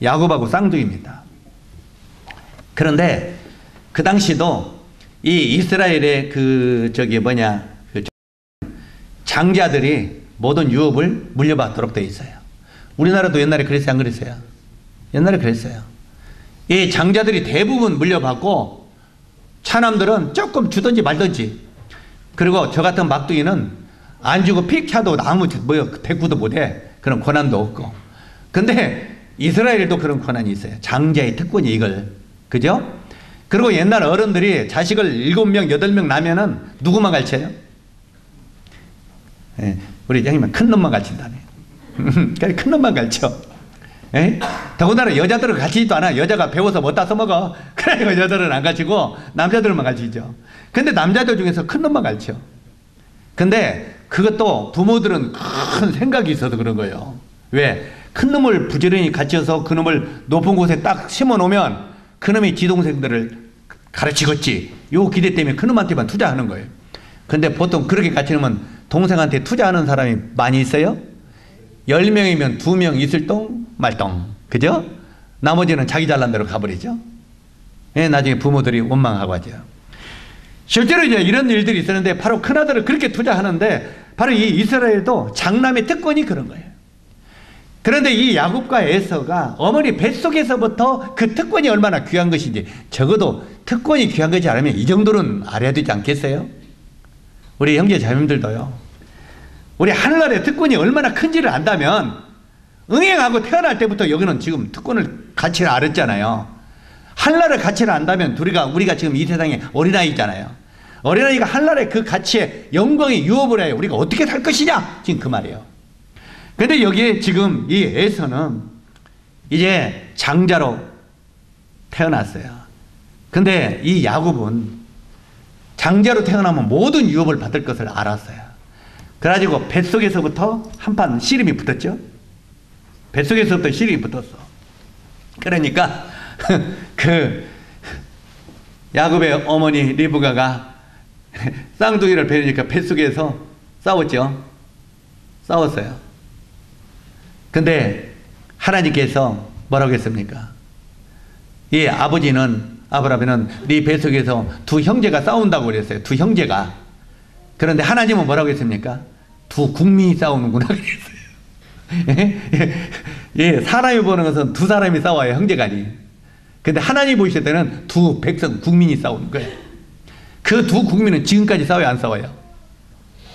야곱하고 쌍둥이입니다. 그런데 그 당시도 이 이스라엘의 장자들이 모든 유업을 물려받도록 되어 있어요. 우리나라도 옛날에 그랬어요, 안 그랬어요? 옛날에 그랬어요. 이 장자들이 대부분 물려받고 차남들은 조금 주든지 말든지, 그리고 저 같은 막둥이는 안 주고 픽 차도 아무 대꾸도 못해. 그런 권한도 없고. 근데 이스라엘도 그런 권한이 있어요. 장자의 특권이 이걸. 그죠? 그리고 옛날 어른들이 자식을 7명, 8명 나면은 누구만 가르쳐요? 예, 우리 형님은 큰 놈만 가르친다네. 큰 놈만 가르쳐. 예? 더군다나 여자들은 가르치지도 않아. 여자가 배워서 못 다 써먹어. 그러니까 여자들은 안 가르치고 남자들만 가르치죠. 근데 남자들 중에서 큰 놈만 가르쳐. 근데 그것도 부모들은 큰 생각이 있어서 그런 거예요. 왜? 큰 놈을 부지런히 가르쳐서 그 놈을 높은 곳에 딱 심어 놓으면 그 놈이 지동생들을 가르치겠지. 요 기대 때문에 그 놈한테만 투자하는 거예요. 근데 보통 그렇게 가르치면 동생한테 투자하는 사람이 많이 있어요? 10명이면 2명 있을 똥 말똥. 그죠? 나머지는 자기 잘난 대로 가버리죠. 예, 나중에 부모들이 원망하고 하죠. 실제로 이제 이런 일들이 있었는데 바로 큰아들을 그렇게 투자하는데 바로 이 이스라엘도 장남의 특권이 그런 거예요. 그런데 이 야곱과 에서가 어머니 뱃속에서부터 그 특권이 얼마나 귀한 것인지, 적어도 특권이 귀한 것이 아니면 이 정도는 알아야 되지 않겠어요? 우리 형제 자매들도요, 우리 하늘나라의 특권이 얼마나 큰지를 안다면 응행하고 태어날 때부터 여기는 지금 특권을 가치를 알았잖아요. 하늘나라의 가치를 안다면 우리가 지금 이 세상에 어린아이잖아요. 어린아이가 하늘나라의 그 가치에 영광의 유업을 해요. 우리가 어떻게 살 것이냐, 지금 그 말이에요. 근데 여기에 지금 이 에서는 이제 장자로 태어났어요. 근데 이 야곱은 장자로 태어나면 모든 유업을 받을 것을 알았어요. 그래가지고 뱃속에서부터 한판 씨름이 붙었죠. 뱃속에서부터 씨름이 붙었어. 그러니까 그 야곱의 어머니 리브가가 쌍둥이를 베리니까 뱃속에서 싸웠죠. 싸웠어요. 근데 하나님께서 뭐라고 했습니까? 이 아버지는 아브라함은 네 뱃속에서 두 형제가 싸운다고 그랬어요. 두 형제가. 그런데 하나님은 뭐라고 했습니까? 두 국민이 싸우는구나 그랬어요. 예, 사람이 보는 것은 두 사람이 싸워요, 형제간이. 근데 하나님 보실 때는 두 백성, 국민이 싸우는 거예요. 그 두 국민은 지금까지 싸워요, 안 싸워요?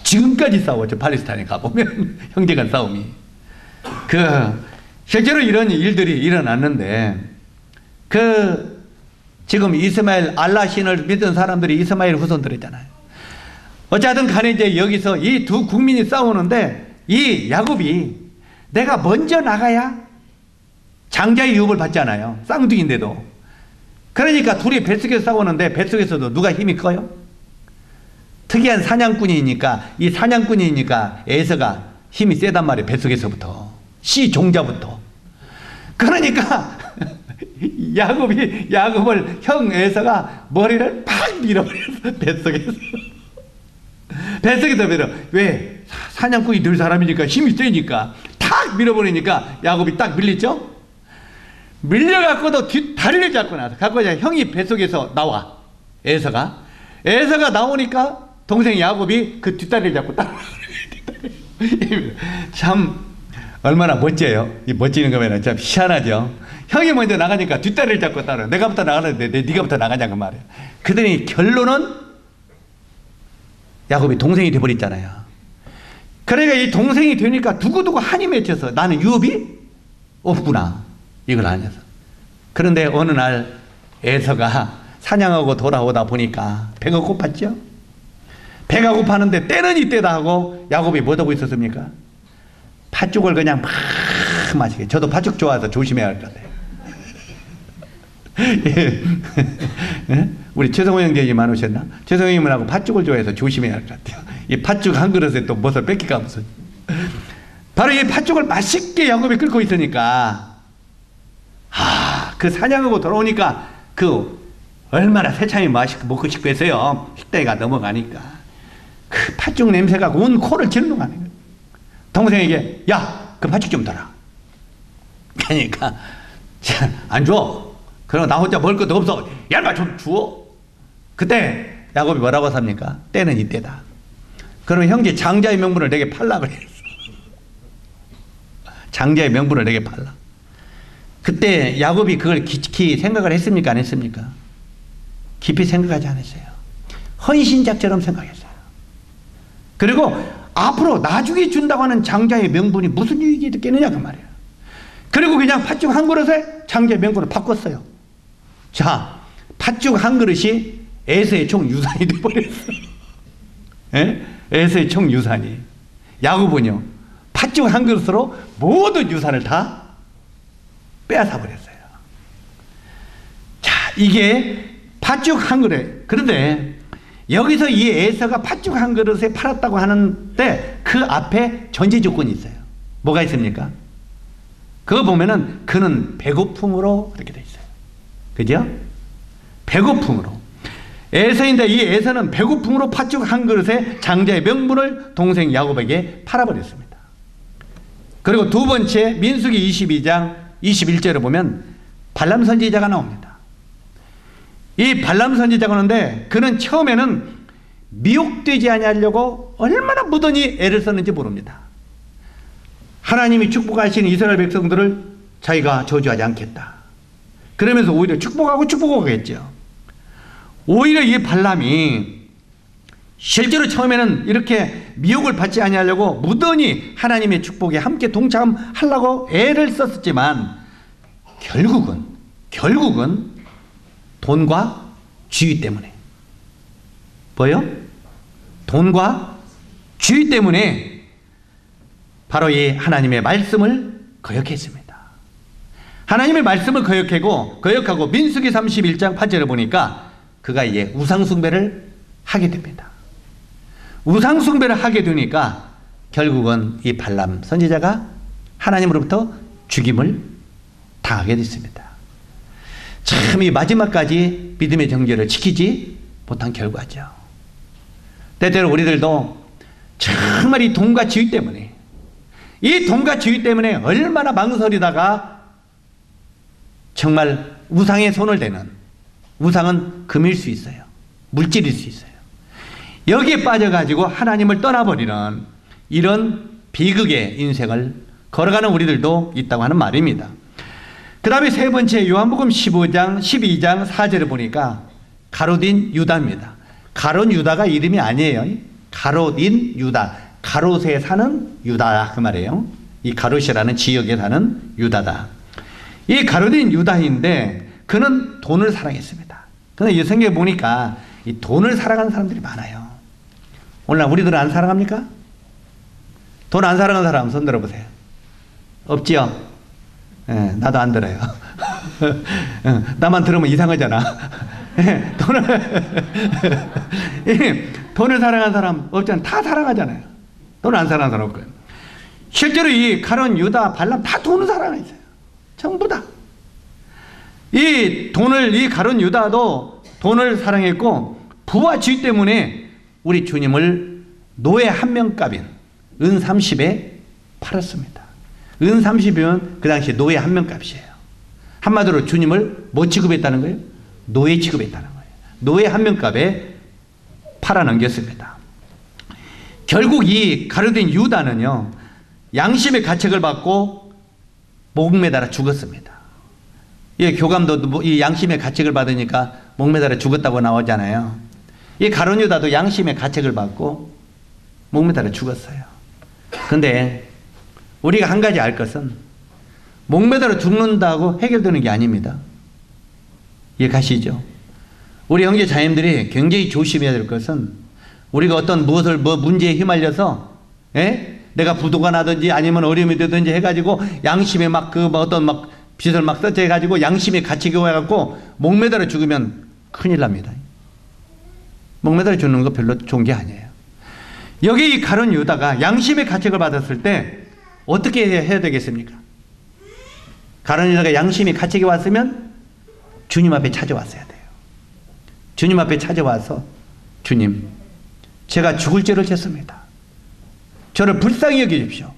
지금까지 싸워죠. 팔레스타인에 가보면 형제간 싸움이. 실제로 이런 일들이 일어났는데, 지금 이스마엘 알라 신을 믿은 사람들이 이스마엘 후손들이잖아요. 어쨌든 간에 이제 여기서 이 두 국민이 싸우는데, 이 야곱이 내가 먼저 나가야 장자의 유업을 받잖아요. 쌍둥이인데도. 그러니까 둘이 뱃속에서 싸우는데 뱃속에서도 누가 힘이 커요? 특이한 사냥꾼이니까, 이 사냥꾼이니까 에서가 힘이 세단 말이에요. 뱃속에서부터. 씨 종자부터. 그러니까 야곱을 형 에서가 머리를 팍 밀어버렸어. 뱃속에서 밀어. 왜? 사냥꾼이 늘 사람이니까 힘이 세니까 탁 밀어버리니까 야곱이 딱 밀렸죠? 밀려갖고도 다리를 잡고 나서 갖고 이제 형이 뱃속에서 나와. 에서가 나오니까 동생 야곱이 그 뒷다리를 잡고 따라. 참 얼마나 멋져요. 이 멋지는 거면 참 희한하죠. 형이 먼저 나가니까 뒷다리를 잡고 따라. 내가부터 나가는데 네가부터 나가냐 그 말이야. 그러니 결론은 야곱이 동생이 돼버렸잖아요. 그러니까 이 동생이 되니까 두고두고 한이 맺혀서 나는 유업이 없구나. 이걸 아냐서. 그런데 어느 날 에서가 사냥하고 돌아오다 보니까 배가 고팠죠. 배가 고팠는데 때는 이때다 하고 야곱이 뭐 하고 있었습니까? 팥죽을 그냥 막 마시게. 저도 팥죽 좋아해서 조심해야 할 것 같아요. 예? 우리 최성호 형제님 안 오셨나? 최성호 형님하고 팥죽을 좋아해서 조심해야 할 것 같아요. 이 팥죽 한 그릇에 또 무엇을 뺏길까 무슨. 바로 이 팥죽을 맛있게 야곱이 끓고 있으니까 그 사냥하고 돌아오니까 얼마나 새참이 맛있게 먹고 싶고 했어요. 식당에 넘어가니까 그 팥죽 냄새가 온 코를 찌르는 거아니에요. 동생에게 야, 그 팥죽 좀 달아. 그러니까 안 줘. 그럼 나 혼자 먹을 것도 없어. 야, 나 좀 주워. 그때 야곱이 뭐라고 삽니까? 때는 이때다. 그러면 형제 장자의 명분을 내게 팔라 그랬어. 장자의 명분을 내게 팔라. 그때 야곱이 그걸 깊이 생각을 했습니까? 안 했습니까? 깊이 생각하지 않았어요. 헌신작처럼 생각했어요. 그리고 앞으로 나중에 준다고 하는 장자의 명분이 무슨 유익이 있겠느냐 그 말이에요. 그리고 그냥 팥죽 한 그릇에 장자의 명분을 바꿨어요. 자, 팥죽 한 그릇이 에서의 총 유산이 되어버렸어요. 예? 에서의 총 유산이. 야곱은요, 팥죽 한 그릇으로 모든 유산을 다 빼앗아 버렸어요. 자, 이게 팥죽 한 그릇. 그런데 여기서 이 에서가 팥죽 한 그릇에 팔았다고 하는데 그 앞에 전제 조건이 있어요. 뭐가 있습니까? 그거 보면은 그는 배고픔으로 이렇게 돼 있어요. 그죠? 배고픔으로. 에서인데 이 에서는 배고픔으로 팥죽 한 그릇에 장자의 명분을 동생 야곱에게 팔아버렸습니다. 그리고 두 번째 민수기 22장 21절에 보면 발람 선지자가 나옵니다. 이 발람 선지자가 오는데 그는 처음에는 미혹되지 아니하려고 얼마나 무던히 애를 썼는지 모릅니다. 하나님이 축복하신 이스라엘 백성들을 자기가 저주하지 않겠다. 그러면서 오히려 축복하고 했죠. 오히려 이 발람이 실제로 처음에는 이렇게 미혹을 받지 아니하려고 무던히 하나님의 축복에 함께 동참하려고 애를 썼었지만 결국은 돈과 주의 때문에 뭐요? 돈과 주의 때문에 바로 이 하나님의 말씀을 거역했습니다. 하나님의 말씀을 거역하고 민수기 31장 8절을 보니까 그가 이제 우상숭배를 하게 됩니다. 우상숭배를 하게 되니까 결국은 이 발람 선지자가 하나님으로부터 죽임을 당하게 됐습니다. 참 이 마지막까지 믿음의 정죄를 지키지 못한 결과죠. 때때로 우리들도 정말 이 돈과 지위 때문에 이 돈과 지위 때문에 얼마나 망설이다가 정말 우상에 손을 대는, 우상은 금일 수 있어요. 물질일 수 있어요. 여기에 빠져가지고 하나님을 떠나버리는 이런 비극의 인생을 걸어가는 우리들도 있다고 하는 말입니다. 그 다음에 세 번째, 요한복음 15장 12장 4절을 보니까 가롯인 유다입니다. 가롯 유다가 이름이 아니에요. 가롯인 유다, 가롯에 사는 유다다 그 말이에요. 이 가롯이라는 지역에 사는 유다다. 이 가롯인 유다인데 그는 돈을 사랑했습니다. 그런데 이 성경에 보니까 이 돈을 사랑하는 사람들이 많아요. 오늘날 우리들은 안 사랑합니까? 돈 안 사랑하는 사람 손 들어보세요. 없지요? 예, 나도 안 들어요. 나만 들으면 이상하잖아. 돈을 사랑하는 사람 없잖아요. 다 사랑하잖아요. 돈을 안 사랑하는 사람 없고요. 실제로 이 가론, 유다, 발람 다 돈을 사랑했어요. 전부 다. 이 가론, 유다도 돈을 사랑했고 부와 지위 때문에 우리 주님을 노예 한 명값인 은 30에 팔았습니다. 은 30이면 그 당시에 노예 한 명값이에요. 한마디로 주님을 뭐 취급했다는 거예요? 노예 취급했다는 거예요. 노예 한 명값에 팔아넘겼습니다. 결국 이 가룟된 유다는요, 양심의 가책을 받고 목매달아 죽었습니다. 이 교감도 이 양심의 가책을 받으니까 목매달아 죽었다고 나오잖아요. 이 가룟 유다도 양심의 가책을 받고 목매달아 죽었어요. 근데 우리가 한 가지 알 것은 목매달아 죽는다고 해결되는 게 아닙니다. 이해 가시죠? 우리 형제 자매들이 굉장히 조심해야 될 것은 우리가 어떤 무엇을 문제에 휘말려서 내가 부도가 나든지 아니면 어려움이 되든지 해가지고 양심에 어떤 빚을 써져 해가지고 양심에 갇히게 해갖고 목매달아 죽으면 큰일 납니다. 목매달아 죽는 거 별로 좋은 게 아니에요. 여기 이 가룟 유다가 양심의 가책을 받았을 때 어떻게 해야 되겠습니까? 가룟 유다가 양심의 가책이 왔으면 주님 앞에 찾아왔어야 돼요. 주님 앞에 찾아와서 주님, 제가 죽을 죄를 졌습니다. 저를 불쌍히 여기십시오.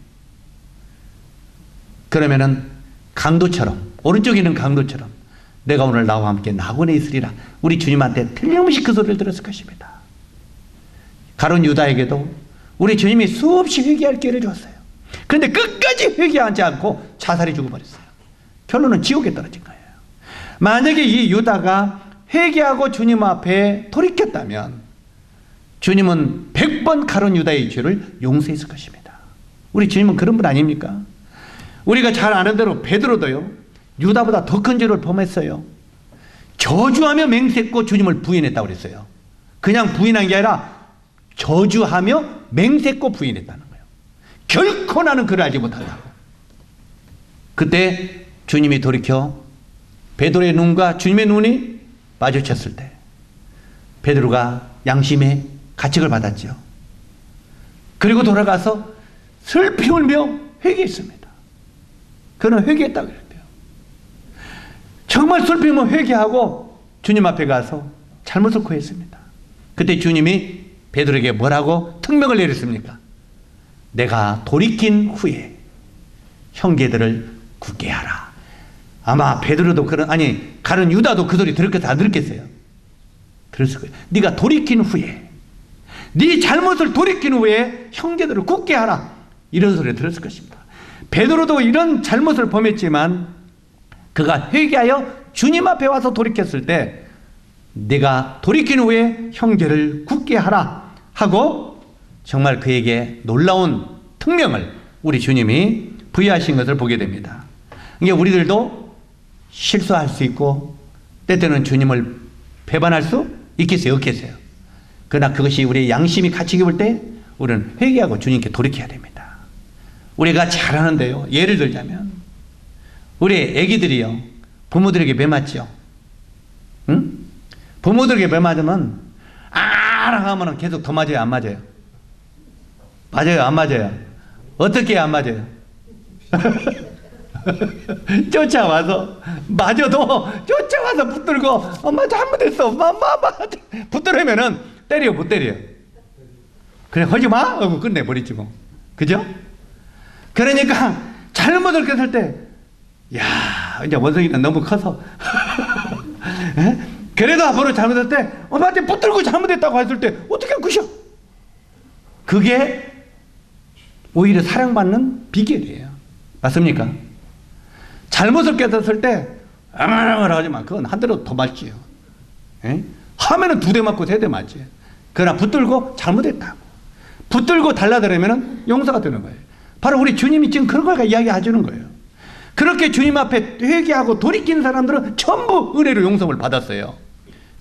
그러면은 강도처럼, 오른쪽에 있는 강도처럼 내가 오늘 나와 함께 낙원에 있으리라. 우리 주님한테 틀림없이 그 소리를 들었을 것입니다. 가룟 유다에게도 우리 주님이 수없이 회개할 기회를 줬어요. 그런데 끝까지 회개하지 않고 자살해 죽어버렸어요. 결론은 지옥에 떨어진 거예요. 만약에 이 유다가 회개하고 주님 앞에 돌이켰다면 주님은 100번 가룟 유다의 죄를 용서했을 것입니다. 우리 주님은 그런 분 아닙니까? 우리가 잘 아는 대로 베드로도요, 유다보다 더 큰 죄를 범했어요. 저주하며 맹세코 주님을 부인했다고 그랬어요. 그냥 부인한 게 아니라 저주하며 맹세코 부인했다는 거예요. 결코 나는 그를 알지 못한다고. 그때 주님이 돌이켜 베드로의 눈과 주님의 눈이 마주쳤을 때 베드로가 양심의 가책을 받았죠. 그리고 돌아가서 슬피 울며 회개했습니다. 그는 회개했다고 그랬대요. 정말 슬피 울며 회개하고 주님 앞에 가서 잘못을 고했습니다. 그때 주님이 베드로에게 뭐라고 특명을 내렸습니까? 내가 돌이킨 후에 형제들을 굳게 하라. 아마 베드로도 가룟 유다도 그 소리 들었겠어요? 안 들었겠어요? 들었을 거예요. 네가 돌이킨 후에, 네 잘못을 돌이킨 후에 형제들을 굳게 하라. 이런 소리를 들었을 것입니다. 베드로도 이런 잘못을 범했지만 그가 회개하여 주님 앞에 와서 돌이켰을 때 네가 돌이킨 후에 형제를 굳게 하라 하고 정말 그에게 놀라운 특명을 우리 주님이 부여하신 것을 보게 됩니다. 이게 우리들도 실수할 수 있고 때때는 주님을 배반할 수 있겠어요? 없겠어요? 그러나 그것이 우리의 양심이 갇히게 볼 때 우리는 회개하고 주님께 돌이켜야 됩니다. 우리가 잘하는데요, 예를 들자면 우리 애기들이요, 부모들에게 매 맞죠? 응? 부모들에게 매 맞으면 아랑 하면 계속 더 맞아요? 안 맞아요? 맞아요? 안 맞아요? 어떻게 안 맞아요? 쫓아와서 맞아도 쫓아와서 붙들고 엄마 잘못했어 엄마 붙들으면은 때려 못 때려요? 그래 하지마 하고 끝내버리지 뭐. 그죠? 그러니까 잘못을 깼을 때, 야, 이제 원성이는 너무 커서. 그래도 앞으로 잘못할 때, 엄마한테 붙들고 잘못했다고 했을 때, 어떻게 그셔? 그게 오히려 사랑받는 비결이에요. 맞습니까? 잘못을 깨닫을 때, 앙앙을 하지 마. 그건 한 대로 더 맞지요. 하면은 2대 맞고 3대 맞지. 그러나 붙들고 잘못했다고. 붙들고 달라들으면 용서가 되는 거예요. 바로 우리 주님이 지금 그런 걸 이야기해 주는 거예요. 그렇게 주님 앞에 회개하고 돌이킨 사람들은 전부 은혜로 용서를 받았어요.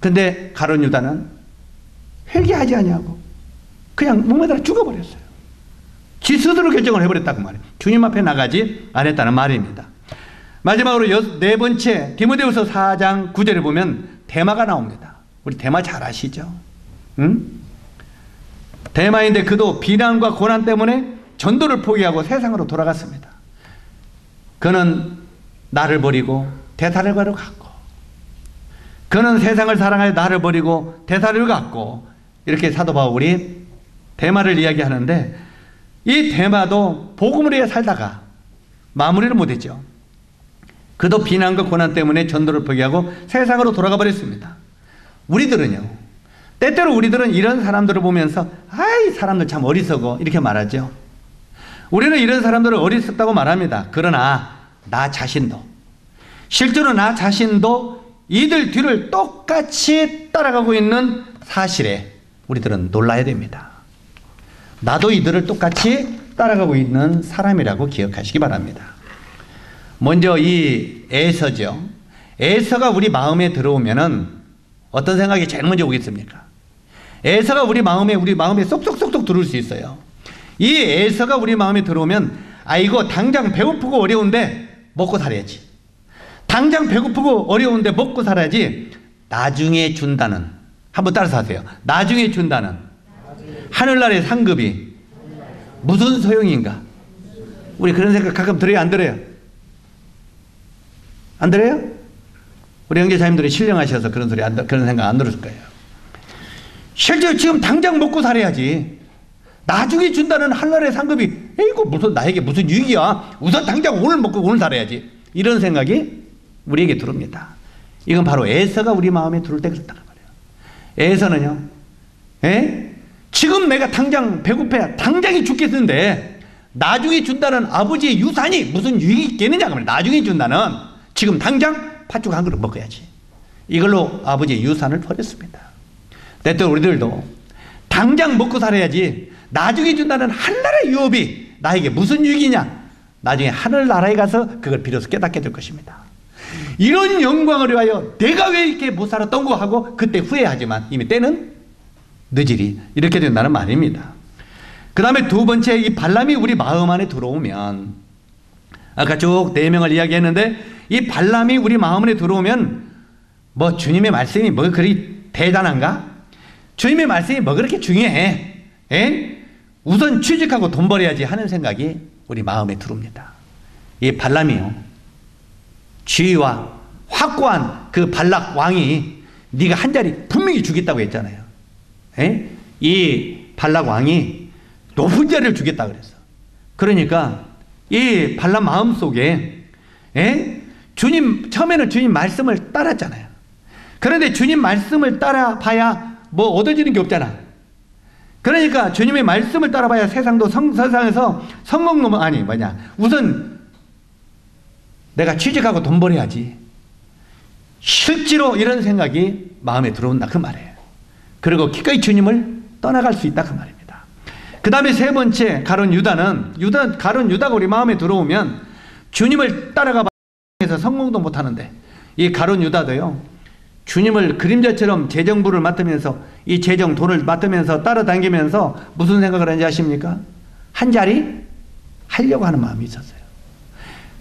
근데 가룟 유다는 회개하지 않냐고 그냥 목매달아 죽어버렸어요. 지 스스로 결정을 해버렸다고 말이에요. 주님 앞에 나가지 않았다는 말입니다. 마지막으로 4번째 디모데후서 4장 9절에 보면 데마가 나옵니다. 우리 데마 잘 아시죠? 응? 데마인데 그도 비난과 고난 때문에 전도를 포기하고 세상으로 돌아갔습니다. 그는 나를 버리고 데살로니가로 갔고, 그는 세상을 사랑하여 나를 버리고 데살로니가로 갔고, 이렇게 사도 바울이 데마를 이야기하는데, 이 데마도 복음을 위해 살다가 마무리를 못했죠. 그도 비난과 고난 때문에 전도를 포기하고 세상으로 돌아가 버렸습니다. 우리들은요, 때때로 우리들은 이런 사람들을 보면서 아이 사람들 참 어리석어 이렇게 말하죠. 우리는 이런 사람들을 어리석다고 말합니다. 그러나 나 자신도, 실제로 나 자신도 이들 뒤를 똑같이 따라가고 있는 사실에 우리들은 놀라야 됩니다. 나도 이들을 똑같이 따라가고 있는 사람이라고 기억하시기 바랍니다. 먼저 이 에서죠. 에서가 우리 마음에 들어오면은 어떤 생각이 제일 먼저 오겠습니까? 에서가 우리 마음에 쏙쏙쏙쏙 들어올 수 있어요. 이 에서가 우리 마음에 들어오면, 아이고 당장 배고프고 어려운데 먹고 살아야지. 당장 배고프고 어려운데 먹고 살아야지. 나중에 준다는, 한번 따라서 하세요. 나중에 준다는 하늘나라의 상급이 무슨 소용인가? 우리 그런 생각 가끔 들어요, 안 들어요? 안 들어요? 우리 형제자님들이 신령하셔서 그런 생각 안 들었을 거예요. 실제로 지금 당장 먹고 살아야지. 나중에 준다는 하늘나라의 상급이, 이거 나에게 무슨 유익이야. 우선 당장 오늘 먹고 오늘 살아야지. 이런 생각이 우리에게 들어옵니다. 이건 바로 에서가 우리 마음에 들어올 때 그렇다는 말이에요. 에서는요, 지금 내가 당장 배고파야 당장이 죽겠는데 나중에 준다는 아버지의 유산이 무슨 유익이 있겠느냐. 나중에 준다는 지금 당장 팥죽 한 그릇 먹어야지. 이걸로 아버지의 유산을 버렸습니다. 때때로 우리들도 당장 먹고 살아야지. 나중에 준다는 하늘나라의 유업이 나에게 무슨 유익이냐. 나중에 하늘나라에 가서 그걸 비로소 깨닫게 될 것입니다. 이런 영광을 위하여 내가 왜 이렇게 못 살았던 거 하고 그때 후회하지만 이미 때는 늦으리. 이렇게 된다는 말입니다. 그 다음에 2번째, 이 발람이 우리 마음 안에 들어오면, 아까 쭉 4명을 이야기했는데, 이 발람이 우리 마음 안에 들어오면 뭐 주님의 말씀이 뭐 그리 대단한가? 주님의 말씀이 뭐 그렇게 중요해? 우선 취직하고 돈 벌어야지 하는 생각이 우리 마음에 들어옵니다. 이 발람이요, 지위와 확고한 그 발락 왕이 네가 한 자리 분명히 주겠다고 했잖아요. 이 발락 왕이 높은 자리를 주겠다 그랬어. 그러니까 이 발람 마음속에 처음에는 주님 말씀을 따랐잖아요. 그런데 주님 말씀을 따라봐야 뭐 얻어지는 게 없잖아. 그러니까 주님의 말씀을 따라봐야 세상도 세상에서 우선 내가 취직하고 돈 벌어야지. 실제로 이런 생각이 마음에 들어온다 그 말이에요. 그리고 기꺼이 주님을 떠나갈 수 있다 그 말입니다. 그 다음에 3번째, 가룟 유다가 우리 마음에 들어오면 주님을 따라가 해서 성공도 못하는데, 이 가룟 유다도요, 주님을 그림자처럼 재정부를 맡으면서 이 재정 돈을 맡으면서 따라다니면서 무슨 생각을 하는지 아십니까? 한 자리 하려고 하는 마음이 있었어요.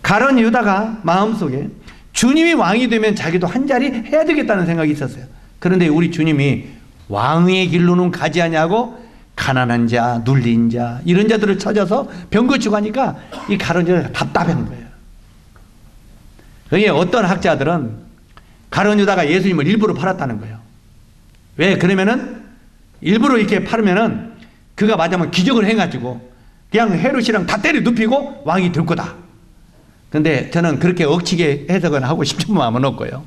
가룟 유다가 마음속에 주님이 왕이 되면 자기도 한 자리 해야 되겠다는 생각이 있었어요. 그런데 우리 주님이 왕의 길로는 가지 아니하고 가난한 자, 눌린 자, 이런 자들을 찾아서 병거치고 하니까 이 가룟 유다가 답답한 거예요. 그게 어떤 학자들은 가룟 유다가 예수님을 일부러 팔았다는 거예요. 왜? 그러면은 일부러 이렇게 팔으면은 그가 맞으면 기적을 해가지고 그냥 헤롯이랑 다 때려 눕히고 왕이 될 거다. 근데 저는 그렇게 억지게 해석은 하고 싶은 마음은 없고요.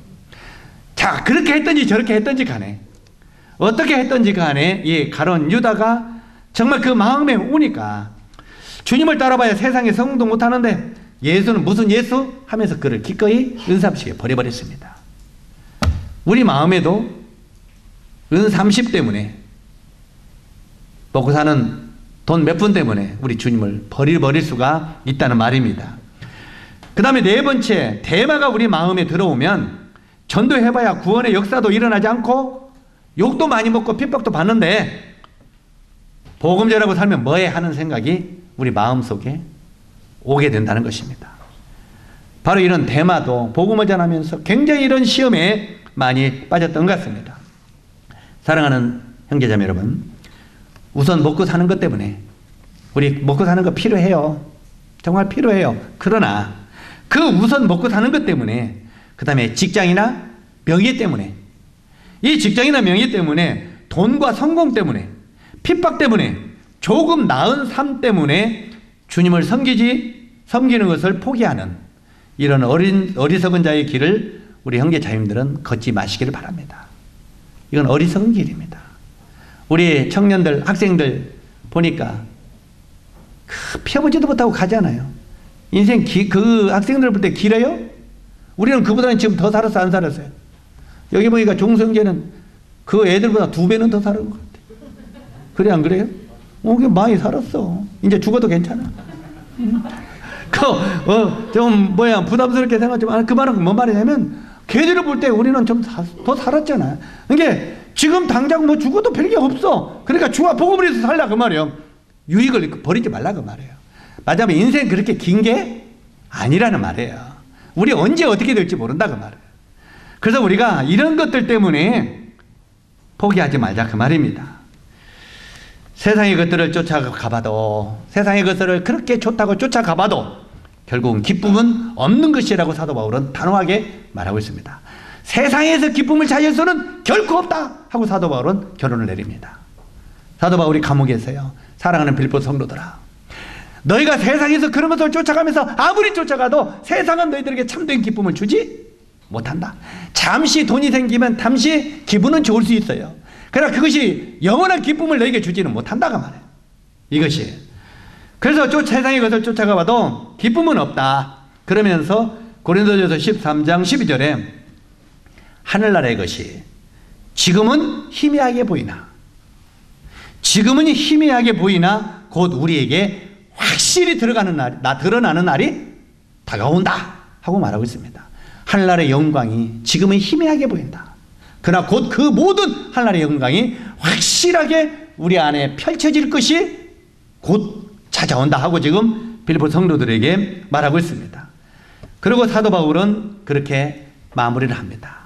자, 그렇게 했든지 저렇게 했든지 간에, 어떻게 했든지 간에 이 가룟 유다가 정말 그 마음에 오니까 주님을 따라봐야 세상에 성공도 못하는데 예수는 무슨 예수? 하면서 그를 기꺼이 은삼식에 버려버렸습니다. 우리 마음에도 은30 때문에, 먹고 사는 돈 몇 푼 때문에 우리 주님을 버릴 수가 있다는 말입니다. 그 다음에 네 번째, 대마가 우리 마음에 들어오면 전도해봐야 구원의 역사도 일어나지 않고 욕도 많이 먹고 핍박도 받는데 복음 전하고 살면 뭐해 하는 생각이 우리 마음속에 오게 된다는 것입니다. 바로 이런 대마도 복음을 전하면서 굉장히 이런 시험에 많이 빠졌던 것 같습니다. 사랑하는 형제자매 여러분, 우선 먹고 사는 것 때문에, 우리 먹고 사는 거 필요해요. 정말 필요해요. 그러나 그 우선 먹고 사는 것 때문에, 그 다음에 직장이나 명예 때문에, 이 직장이나 명예 때문에, 돈과 성공 때문에, 핍박 때문에, 조금 나은 삶 때문에 주님을 섬기는 것을 포기하는 이런 어리석은 자의 길을 우리 형제 자매님들은 걷지 마시기를 바랍니다. 이건 어리석은 길입니다. 우리 청년들, 학생들 보니까 펴보지도 못하고 가잖아요. 인생 그 학생들 볼 때 길어요? 우리는 그보다는 지금 더 살았어, 안 살았어요? 여기 보니까 종성제는 그 애들보다 2배는 더 사는 것 같아요. 그래, 안 그래요? 많이 살았어. 이제 죽어도 괜찮아. 좀 부담스럽게 생각하지만 그 말은 뭔 말이냐면, 걔들을 볼 때 우리는 좀 더 살았잖아. 그러니까 지금 당장 뭐 죽어도 별게 없어. 그러니까 주와 복음을 위해서 살라 그 말이에요. 유익을 버리지 말라 그 말이에요. 맞아면 인생 그렇게 긴 게 아니라는 말이에요. 우리 언제 어떻게 될지 모른다 그 말이에요. 그래서 우리가 이런 것들 때문에 포기하지 말자 그 말입니다. 세상의 것들을 쫓아가봐도, 세상의 것들을 그렇게 좋다고 쫓아가봐도 결국은 기쁨은 없는 것이라고 사도 바울은 단호하게 말하고 있습니다. 세상에서 기쁨을 찾을 수는 결코 없다 하고 사도 바울은 결론을 내립니다. 사도 바울이 감옥에서요, 사랑하는 빌립보 성도들아, 너희가 세상에서 그런 것을 쫓아가면서 아무리 쫓아가도 세상은 너희들에게 참된 기쁨을 주지 못한다. 잠시 돈이 생기면 잠시 기분은 좋을 수 있어요. 그러나 그것이 영원한 기쁨을 너에게 주지는 못한다가 말이에요. 이것이. 그래서 세상의 것을 쫓아가봐도 기쁨은 없다. 그러면서 고린도전서 13장 12절에 하늘나라의 것이 지금은 희미하게 보이나 곧 우리에게 확실히 드러나는 날이 다가온다 하고 말하고 있습니다. 하늘나라의 영광이 지금은 희미하게 보인다. 그러나 곧 그 모든 하늘나라의 영광이 확실하게 우리 안에 펼쳐질 것이 곧 찾아온다 하고 지금 빌립보 성도들에게 말하고 있습니다. 그리고 사도 바울은 그렇게 마무리를 합니다.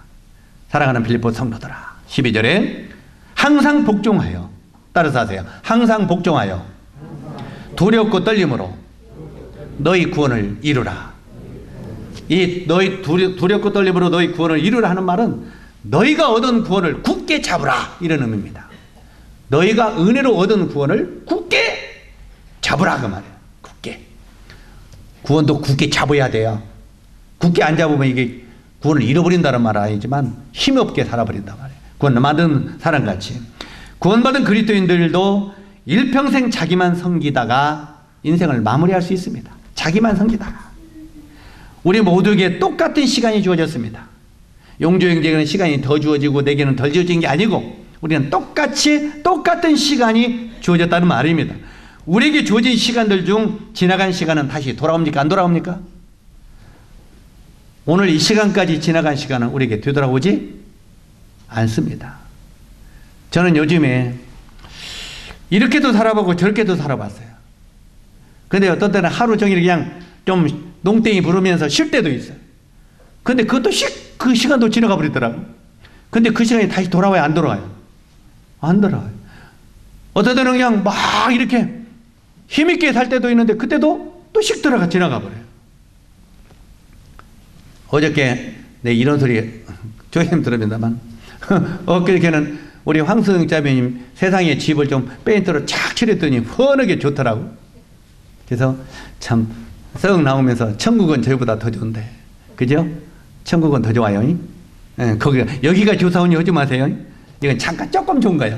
사랑하는 빌립보 성도들아, 12절에 항상 복종하여, 따라서 하세요. 항상 복종하여 두렵고 떨림으로 너희 구원을 이루라. 이 너희 두렵고 떨림으로 너희 구원을 이루라 하는 말은 너희가 얻은 구원을 굳게 잡으라 이런 의미입니다. 너희가 은혜로 얻은 구원을 굳게 잡으라 그 말이에요. 굳게. 구원도 굳게 잡아야 돼요. 굳게 안 잡으면 이게 구원을 잃어버린다는 말 아니지만 힘없게 살아버린단 말이에요. 구원 받은 사람같이. 구원받은 그리스도인들도 일평생 자기만 섬기다가 인생을 마무리할 수 있습니다. 자기만 섬기다가. 우리 모두에게 똑같은 시간이 주어졌습니다. 용조형제에게는 시간이 더 주어지고 내게는 덜 주어진 게 아니고 우리는 똑같은 시간이 주어졌다는 말입니다. 우리에게 주어진 시간들 중 지나간 시간은 다시 돌아옵니까? 안 돌아옵니까? 오늘 이 시간까지 지나간 시간은 우리에게 되돌아오지 않습니다. 저는 요즘에 이렇게도 살아보고 저렇게도 살아봤어요. 근데 어떤 때는 하루 종일 그냥 좀 농땡이 부르면서 쉴 때도 있어요. 근데 그것도 그 시간도 지나가 버리더라고요. 근데 그 시간이 다시 돌아와요? 안 돌아와요? 안 돌아와요. 어떤 때는 그냥 막 이렇게 힘있게 살 때도 있는데 그때도 또 씩 지나가 버려요. 어저께 내 이런 소리 조금 들으면다만 엊그저께는 우리 황수영 자매님 세상의 집을 좀 페인트로 착 칠했더니 훤하게 좋더라고. 그래서 참 썩 나오면서 천국은 저희보다 더 좋은데, 그죠? 천국은 더 좋아요. 예, 여기가 조사원이 하지 마세요. 이건 잠깐 조금 좋은 거예요.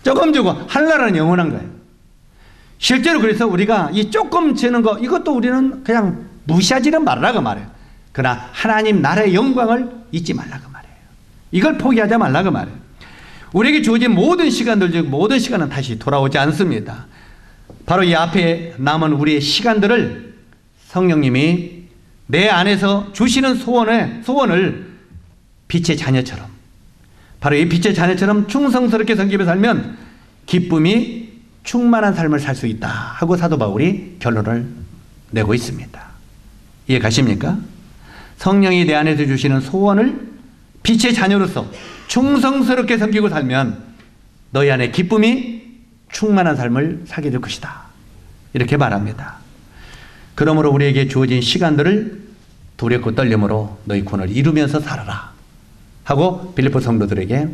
조금 주고 하늘나라는 영원한 거예요. 실제로 그래서 우리가 이 조금 주는 거, 이것도 우리는 그냥 무시하지는 말라고 말해요. 그러나 하나님 나라의 영광을 잊지 말라고 말해요. 이걸 포기하지 말라고 말해요. 우리에게 주어진 모든 시간들 중 모든 시간은 다시 돌아오지 않습니다. 바로 이 앞에 남은 우리의 시간들을 성령님이 내 안에서 주시는 소원을 빛의 자녀처럼, 바로 이 빛의 자녀처럼 충성스럽게 섬기며 살면 기쁨이 충만한 삶을 살 수 있다 하고 사도 바울이 결론을 내고 있습니다. 이해 가십니까? 성령이 내 안에서 주시는 소원을 빛의 자녀로서 충성스럽게 섬기고 살면 너희 안에 기쁨이 충만한 삶을 살게 될 것이다. 이렇게 말합니다. 그러므로 우리에게 주어진 시간들을 두렵고 떨림으로 너희 구원을 이루면서 살아라 하고 빌립보 성도들에게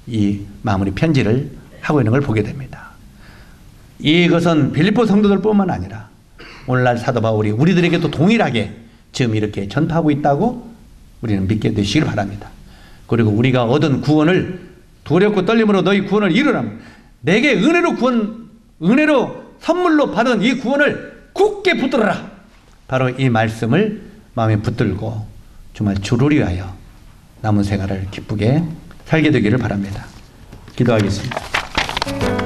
이 마무리 편지를 하고 있는 걸 보게 됩니다. 이것은 빌립보 성도들뿐만 아니라 오늘날 사도 바울이 우리들에게도 동일하게 지금 이렇게 전파하고 있다고 우리는 믿게 되시길 바랍니다. 그리고 우리가 얻은 구원을 두렵고 떨림으로 너희 구원을 이루라. 내게 은혜로 선물로 받은 이 구원을 굳게 붙들어라. 바로 이 말씀을 마음에 붙들고 정말 주를 위하여 남은 생활을 기쁘게 살게 되기를 바랍니다. 기도하겠습니다.